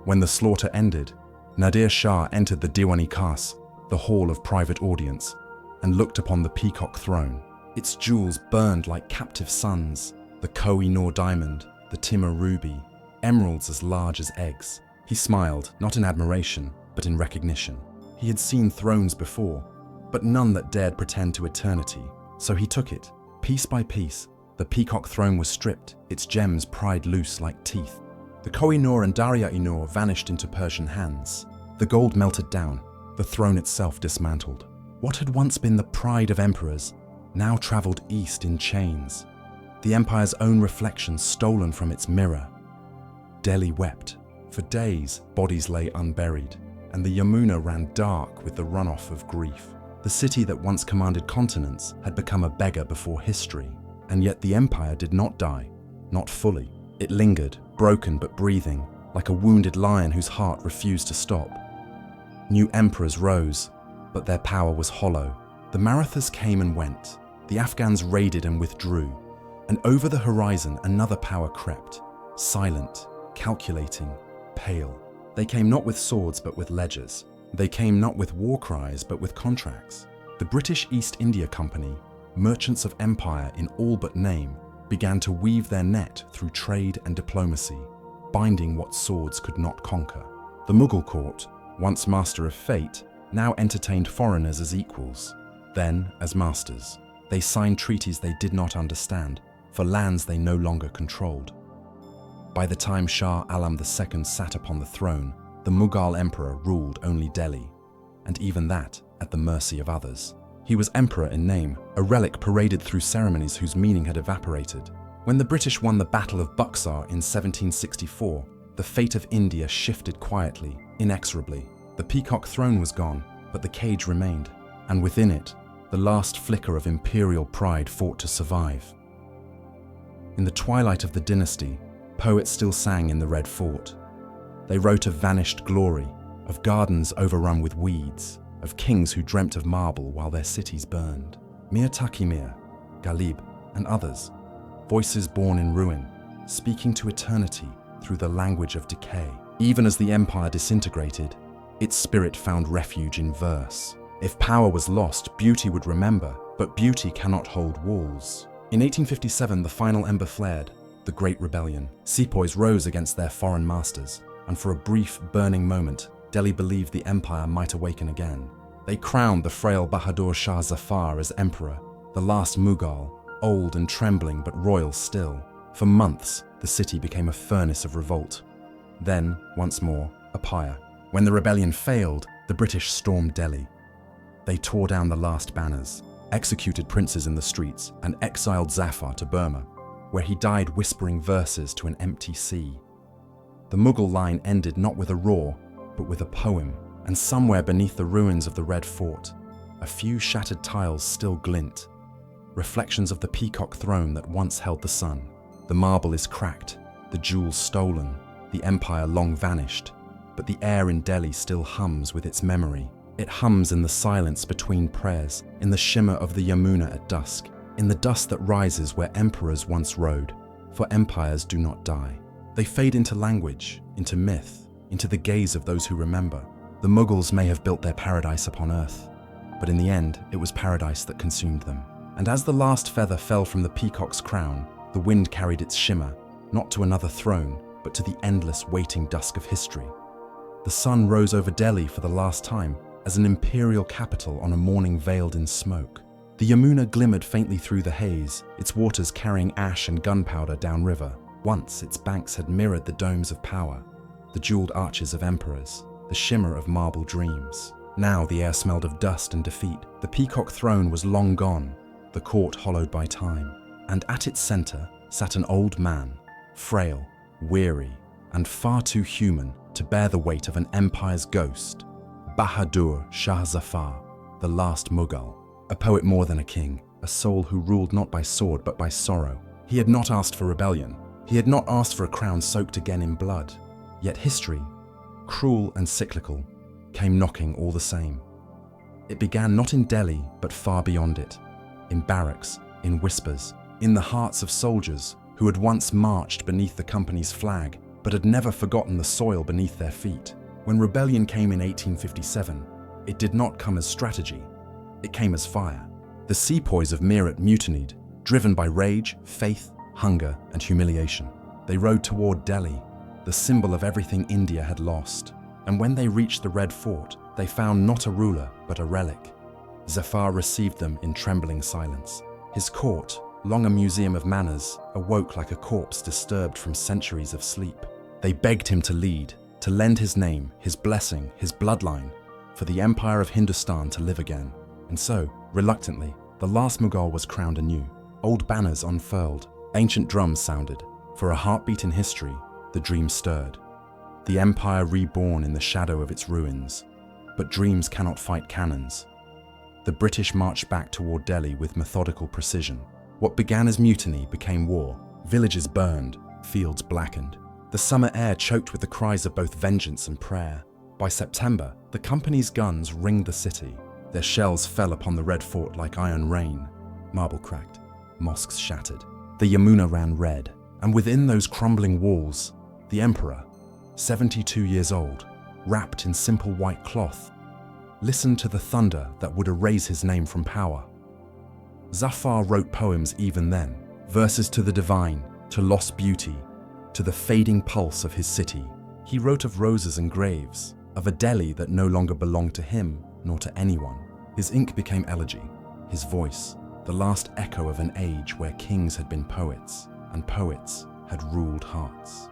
When the slaughter ended, Nadir Shah entered the Diwani Khas, the hall of private audience, and looked upon the peacock throne. Its jewels burned like captive suns, the Koh-i-Noor diamond, the Timur ruby, emeralds as large as eggs. He smiled, not in admiration, but in recognition. He had seen thrones before, but none that dared pretend to eternity, so he took it. Piece by piece, the peacock throne was stripped, its gems pried loose like teeth. The Koh-i-Noor and Darya-i-Noor vanished into Persian hands. The gold melted down, the throne itself dismantled. What had once been the pride of emperors now traveled east in chains, the empire's own reflection stolen from its mirror. Delhi wept. For days, bodies lay unburied, and the Yamuna ran dark with the runoff of grief. The city that once commanded continents had become a beggar before history, and yet the empire did not die, not fully. It lingered, broken but breathing, like a wounded lion whose heart refused to stop. New emperors rose, but their power was hollow. The Marathas came and went, The Afghans raided and withdrew, and over the horizon another power crept, silent, calculating, pale. They came not with swords but with ledgers. They came not with war cries but with contracts. The British East India Company, merchants of empire in all but name, began to weave their net through trade and diplomacy, binding what swords could not conquer. The Mughal court, once master of fate, now entertained foreigners as equals, then as masters. They signed treaties they did not understand, for lands they no longer controlled. By the time Shah Alam II sat upon the throne, the Mughal emperor ruled only Delhi, and even that at the mercy of others. He was emperor in name, a relic paraded through ceremonies whose meaning had evaporated. When the British won the Battle of Buxar in 1764, the fate of India shifted quietly, inexorably. The peacock throne was gone, but the cage remained, and within it, the last flicker of imperial pride fought to survive. In the twilight of the dynasty, poets still sang in the Red Fort. They wrote of vanished glory, of gardens overrun with weeds, of kings who dreamt of marble while their cities burned. Mir Taqi Mir, Ghalib, and others, voices born in ruin, speaking to eternity through the language of decay. Even as the empire disintegrated, its spirit found refuge in verse. If power was lost, beauty would remember, but beauty cannot hold walls. In 1857, the final ember flared, the Great Rebellion. Sepoys rose against their foreign masters, and for a brief, burning moment, Delhi believed the empire might awaken again. They crowned the frail Bahadur Shah Zafar as emperor, the last Mughal, old and trembling but royal still. For months, the city became a furnace of revolt. Then, once more, a pyre. When the rebellion failed, the British stormed Delhi. They tore down the last banners, executed princes in the streets, and exiled Zafar to Burma, where he died whispering verses to an empty sea. The Mughal line ended not with a roar, but with a poem, and somewhere beneath the ruins of the Red Fort, a few shattered tiles still glint, reflections of the peacock throne that once held the sun. The marble is cracked, the jewels stolen, the empire long vanished, but the air in Delhi still hums with its memory. It hums in the silence between prayers, in the shimmer of the Yamuna at dusk, in the dust that rises where emperors once rode, for empires do not die. They fade into language, into myth, into the gaze of those who remember. The Mughals may have built their paradise upon earth, but in the end, it was paradise that consumed them. And as the last feather fell from the peacock's crown, the wind carried its shimmer, not to another throne, but to the endless waiting dusk of history. The sun rose over Delhi for the last time, as an imperial capital on a morning veiled in smoke. The Yamuna glimmered faintly through the haze, its waters carrying ash and gunpowder downriver. Once its banks had mirrored the domes of power, the jeweled arches of emperors, the shimmer of marble dreams. Now the air smelled of dust and defeat. The peacock throne was long gone, the court hollowed by time, and at its center sat an old man, frail, weary, and far too human to bear the weight of an empire's ghost. Bahadur Shah Zafar, the last Mughal, a poet more than a king, a soul who ruled not by sword but by sorrow. He had not asked for rebellion. He had not asked for a crown soaked again in blood. Yet history, cruel and cyclical, came knocking all the same. It began not in Delhi but far beyond it, in barracks, in whispers, in the hearts of soldiers who had once marched beneath the company's flag but had never forgotten the soil beneath their feet. When rebellion came in 1857, it did not come as strategy, it came as fire. The sepoys of Meerut mutinied, driven by rage, faith, hunger, and humiliation. They rode toward Delhi, the symbol of everything India had lost. And when they reached the Red Fort, they found not a ruler, but a relic. Zafar received them in trembling silence. His court, long a museum of manners, awoke like a corpse disturbed from centuries of sleep. They begged him to lead, to lend his name, his blessing, his bloodline, for the empire of Hindustan to live again. And so, reluctantly, the last Mughal was crowned anew. Old banners unfurled, ancient drums sounded. For a heartbeat in history, the dream stirred. The empire reborn in the shadow of its ruins. But dreams cannot fight cannons. The British marched back toward Delhi with methodical precision. What began as mutiny became war. Villages burned, fields blackened. The summer air choked with the cries of both vengeance and prayer. By September, the company's guns ringed the city. Their shells fell upon the Red Fort like iron rain. Marble cracked, mosques shattered. The Yamuna ran red, and within those crumbling walls, the emperor, 72 years old, wrapped in simple white cloth, listened to the thunder that would erase his name from power. Zafar wrote poems even then, verses to the divine, to lost beauty, to the fading pulse of his city. He wrote of roses and graves, of a Delhi that no longer belonged to him nor to anyone. His ink became elegy, his voice, the last echo of an age where kings had been poets and poets had ruled hearts.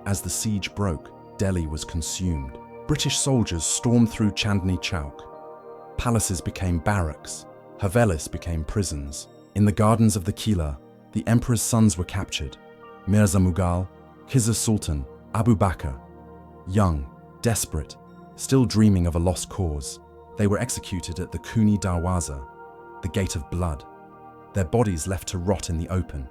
As the siege broke, Delhi was consumed. British soldiers stormed through Chandni Chowk. Palaces became barracks, havelis became prisons. In the gardens of the Qila, the emperor's sons were captured. Mirza Mughal, Khizr Sultan, Abu Bakr. Young, desperate, still dreaming of a lost cause, they were executed at the Kuni Darwaza, the gate of blood, their bodies left to rot in the open,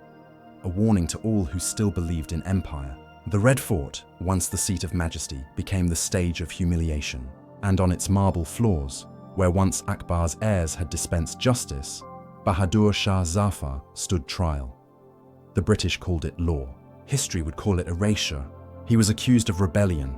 a warning to all who still believed in empire. The Red Fort, once the seat of majesty, became the stage of humiliation, and on its marble floors, where once Akbar's heirs had dispensed justice, Bahadur Shah Zafar stood trial. The British called it law. History would call it erasure. He was accused of rebellion,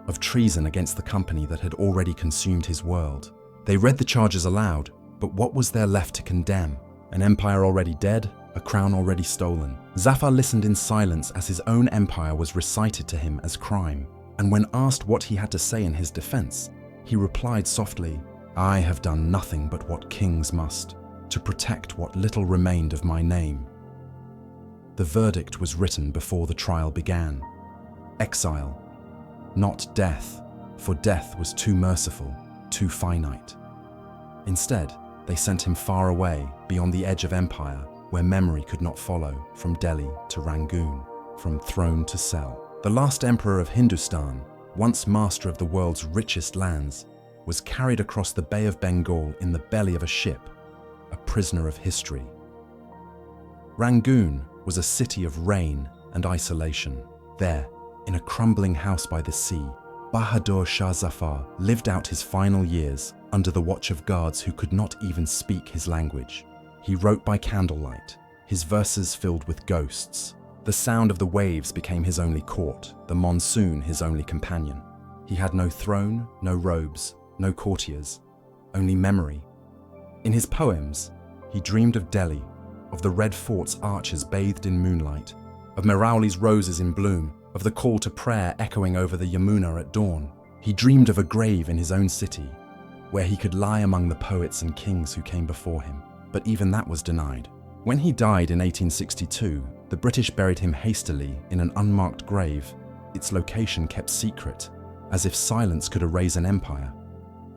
of treason against the company that had already consumed his world. They read the charges aloud, but what was there left to condemn? An empire already dead, a crown already stolen. Zafar listened in silence as his own empire was recited to him as crime. And when asked what he had to say in his defense, he replied softly, "I have done nothing but what kings must, to protect what little remained of my name." The verdict was written before the trial began. Exile, not death, for death was too merciful, too finite. Instead, they sent him far away, beyond the edge of empire, where memory could not follow, from Delhi to Rangoon, from throne to cell. The last emperor of Hindustan, once master of the world's richest lands, was carried across the Bay of Bengal in the belly of a ship, a prisoner of history. Rangoon was a city of rain and isolation. There, in a crumbling house by the sea, Bahadur Shah Zafar lived out his final years under the watch of guards who could not even speak his language. He wrote by candlelight, his verses filled with ghosts. The sound of the waves became his only court, the monsoon his only companion. He had no throne, no robes, no courtiers, only memory. In his poems, he dreamed of Delhi, of the Red Fort's arches bathed in moonlight, of Merauli's roses in bloom, of the call to prayer echoing over the Yamuna at dawn. He dreamed of a grave in his own city, where he could lie among the poets and kings who came before him. But even that was denied. When he died in 1862, the British buried him hastily in an unmarked grave, its location kept secret, as if silence could erase an empire.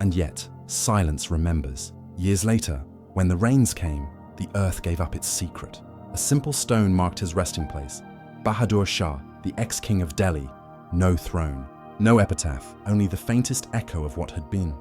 And yet, silence remembers. Years later, when the rains came, the earth gave up its secret. A simple stone marked his resting place. Bahadur Shah, the ex-king of Delhi, no throne, no epitaph, only the faintest echo of what had been.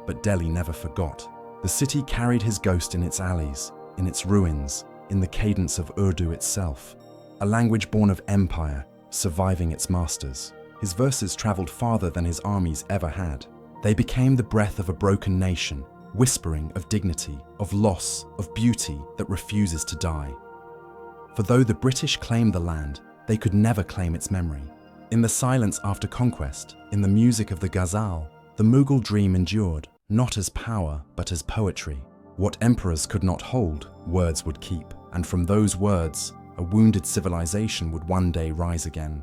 But Delhi never forgot. The city carried his ghost in its alleys, in its ruins, in the cadence of Urdu itself, a language born of empire, surviving its masters. His verses traveled farther than his armies ever had. They became the breath of a broken nation, whispering of dignity, of loss, of beauty that refuses to die. For though the British claimed the land, they could never claim its memory. In the silence after conquest, in the music of the ghazal, the Mughal dream endured, not as power, but as poetry. What emperors could not hold, words would keep, and from those words, a wounded civilization would one day rise again.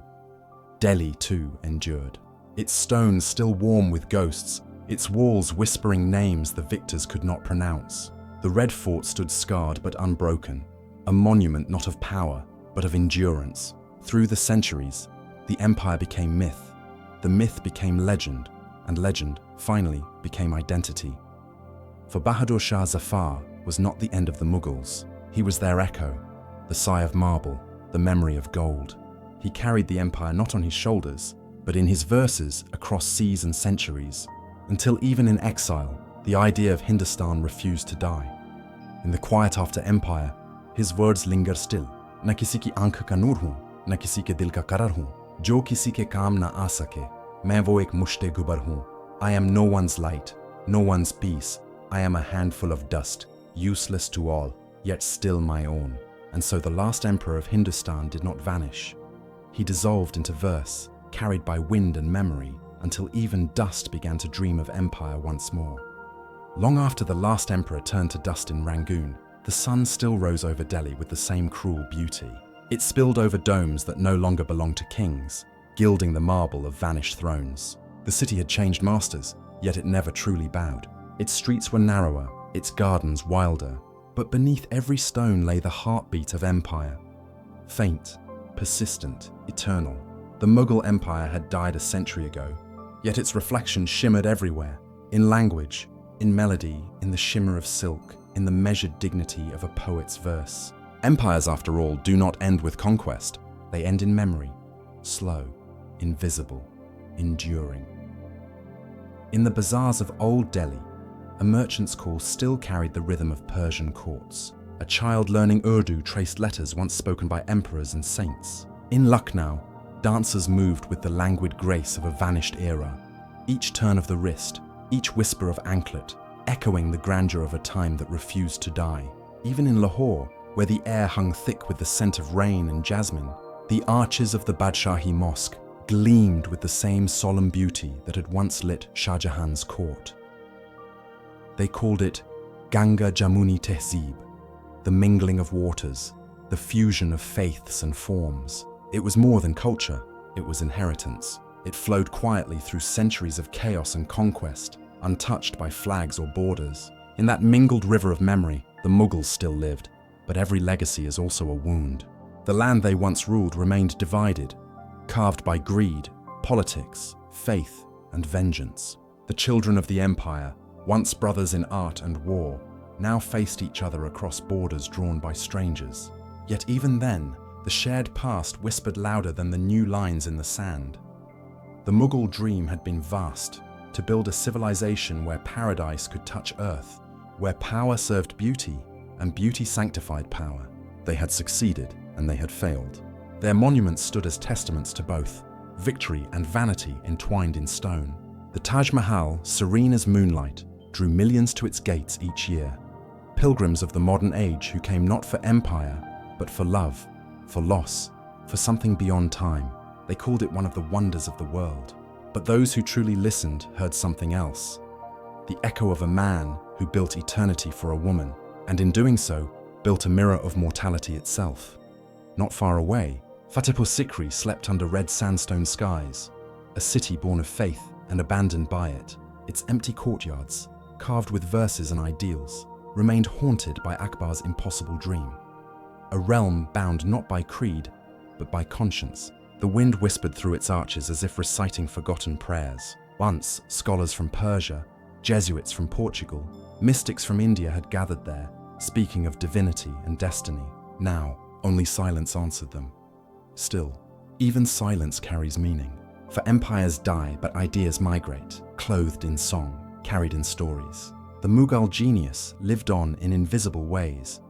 Delhi, too, endured. Its stones still warm with ghosts, its walls whispering names the victors could not pronounce. The Red Fort stood scarred but unbroken, a monument not of power, but of endurance. Through the centuries, the empire became myth, the myth became legend, and legend, finally, became identity. For Bahadur Shah Zafar was not the end of the Mughals. He was their echo, the sigh of marble, the memory of gold. He carried the empire not on his shoulders, but in his verses across seas and centuries, until even in exile, the idea of Hindustan refused to die. In the quiet after empire, his words linger still. Na kisi ki aankh ka noor hoon, na kisi ke dil ka qarar hoon, jo kisi ke kaam na aa sake, main wo ek mushte gubar hoon. I am no one's light, no one's peace. I am a handful of dust, useless to all, yet still my own. And so the last emperor of Hindustan did not vanish. He dissolved into verse, carried by wind and memory, until even dust began to dream of empire once more. Long after the last emperor turned to dust in Rangoon, the sun still rose over Delhi with the same cruel beauty. It spilled over domes that no longer belonged to kings, gilding the marble of vanished thrones. The city had changed masters, yet it never truly bowed. Its streets were narrower, its gardens wilder, but beneath every stone lay the heartbeat of empire. Faint, persistent, eternal. The Mughal Empire had died a century ago, yet its reflection shimmered everywhere, in language, in melody, in the shimmer of silk, in the measured dignity of a poet's verse. Empires, after all, do not end with conquest. They end in memory, slow, invisible, enduring. In the bazaars of old Delhi, a merchant's call still carried the rhythm of Persian courts. A child learning Urdu traced letters once spoken by emperors and saints. In Lucknow, dancers moved with the languid grace of a vanished era. Each turn of the wrist, each whisper of anklet, echoing the grandeur of a time that refused to die. Even in Lahore, where the air hung thick with the scent of rain and jasmine, the arches of the Badshahi Mosque gleamed with the same solemn beauty that had once lit Shah Jahan's court. They called it Ganga Jamuni Tehzeeb, the mingling of waters, the fusion of faiths and forms. It was more than culture, it was inheritance. It flowed quietly through centuries of chaos and conquest, untouched by flags or borders. In that mingled river of memory, the Mughals still lived, but every legacy is also a wound. The land they once ruled remained divided, carved by greed, politics, faith, and vengeance. The children of the empire, once brothers in art and war, now faced each other across borders drawn by strangers. Yet even then, the shared past whispered louder than the new lines in the sand. The Mughal dream had been vast, to build a civilization where paradise could touch earth, where power served beauty and beauty sanctified power. They had succeeded and they had failed. Their monuments stood as testaments to both, victory and vanity entwined in stone. The Taj Mahal, serene as moonlight, drew millions to its gates each year. Pilgrims of the modern age who came not for empire, but for love, for loss, for something beyond time. They called it one of the wonders of the world. But those who truly listened heard something else. The echo of a man who built eternity for a woman, and in doing so, built a mirror of mortality itself. Not far away, Fatehpur Sikri slept under red sandstone skies, a city born of faith and abandoned by it. Its empty courtyards, carved with verses and ideals, remained haunted by Akbar's impossible dream. A realm bound not by creed, but by conscience. The wind whispered through its arches as if reciting forgotten prayers. Once, scholars from Persia, Jesuits from Portugal, mystics from India had gathered there, speaking of divinity and destiny. Now, only silence answered them. Still, even silence carries meaning. For empires die, but ideas migrate, clothed in song, carried in stories. The Mughal genius lived on in invisible ways,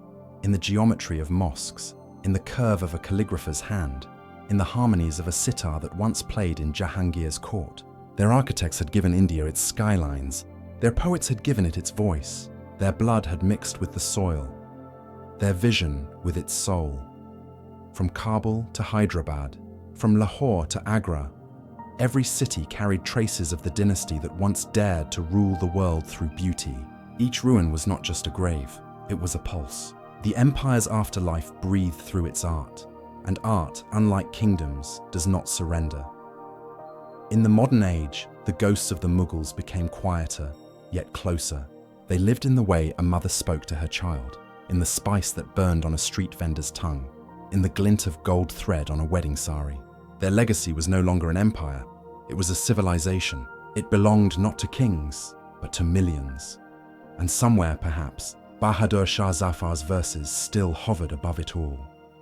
in the geometry of mosques, in the curve of a calligrapher's hand, in the harmonies of a sitar that once played in Jahangir's court. Their architects had given India its skylines, their poets had given it its voice, their blood had mixed with the soil, their vision with its soul. From Kabul to Hyderabad, from Lahore to Agra, every city carried traces of the dynasty that once dared to rule the world through beauty. Each ruin was not just a grave, it was a pulse. The empire's afterlife breathed through its art, and art, unlike kingdoms, does not surrender. In the modern age, the ghosts of the Mughals became quieter, yet closer. They lived in the way a mother spoke to her child, in the spice that burned on a street vendor's tongue, in the glint of gold thread on a wedding sari. Their legacy was no longer an empire, it was a civilization. It belonged not to kings, but to millions. And somewhere, perhaps, Bahadur Shah Zafar's verses still hovered above it all.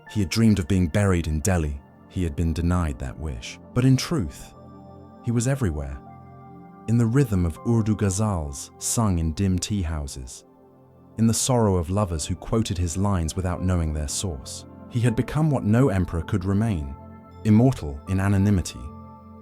He had dreamed of being buried in Delhi. He had been denied that wish. But in truth, he was everywhere. In the rhythm of Urdu ghazals sung in dim tea houses, in the sorrow of lovers who quoted his lines without knowing their source. He had become what no emperor could remain, immortal in anonymity.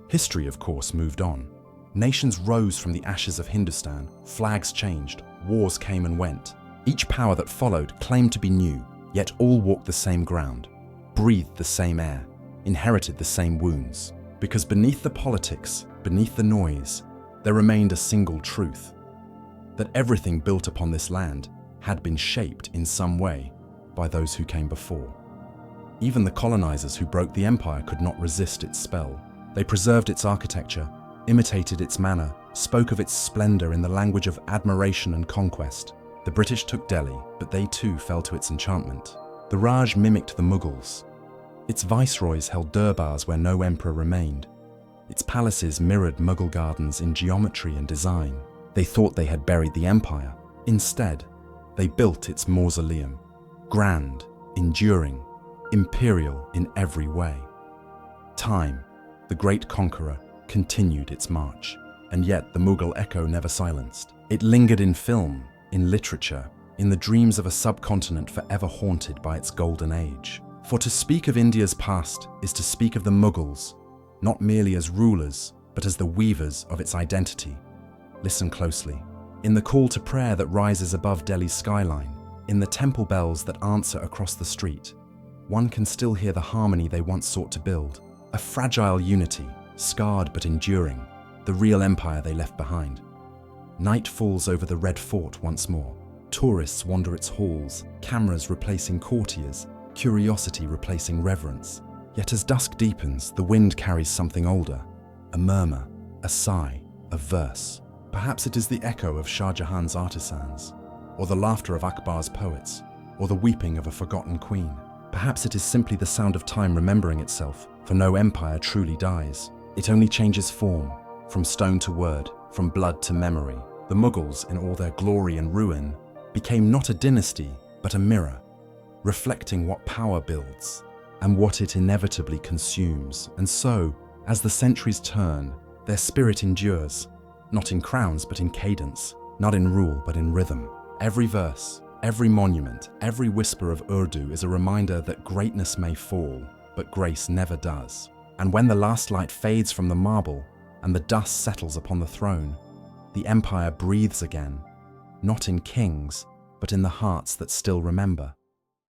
History, of course, moved on. Nations rose from the ashes of Hindustan, flags changed, wars came and went. Each power that followed claimed to be new, yet all walked the same ground, breathed the same air, inherited the same wounds. Because beneath the politics, beneath the noise, there remained a single truth: that everything built upon this land had been shaped in some way by those who came before. Even the colonizers who broke the empire could not resist its spell. They preserved its architecture, imitated its manner, spoke of its splendor in the language of admiration and conquest. The British took Delhi, but they too fell to its enchantment. The Raj mimicked the Mughals. Its viceroys held durbars where no emperor remained. Its palaces mirrored Mughal gardens in geometry and design. They thought they had buried the empire. Instead, they built its mausoleum, grand, enduring, imperial in every way. Time, the great conqueror, continued its march, and yet the Mughal echo never silenced. It lingered in film, in literature, in the dreams of a subcontinent forever haunted by its golden age. For to speak of India's past is to speak of the Mughals, not merely as rulers, but as the weavers of its identity. Listen closely. In the call to prayer that rises above Delhi's skyline, in the temple bells that answer across the street, one can still hear the harmony they once sought to build, a fragile unity, scarred but enduring, the real empire they left behind. Night falls over the Red Fort once more. Tourists wander its halls, cameras replacing courtiers, curiosity replacing reverence. Yet as dusk deepens, the wind carries something older, a murmur, a sigh, a verse. Perhaps it is the echo of Shah Jahan's artisans, or the laughter of Akbar's poets, or the weeping of a forgotten queen. Perhaps it is simply the sound of time remembering itself, for no empire truly dies. It only changes form, from stone to word, from blood to memory. The Mughals, in all their glory and ruin, became not a dynasty, but a mirror, reflecting what power builds and what it inevitably consumes. And so, as the centuries turn, their spirit endures, not in crowns but in cadence, not in rule but in rhythm. Every verse, every monument, every whisper of Urdu is a reminder that greatness may fall, but grace never does. And when the last light fades from the marble and the dust settles upon the throne, the empire breathes again, not in kings, but in the hearts that still remember.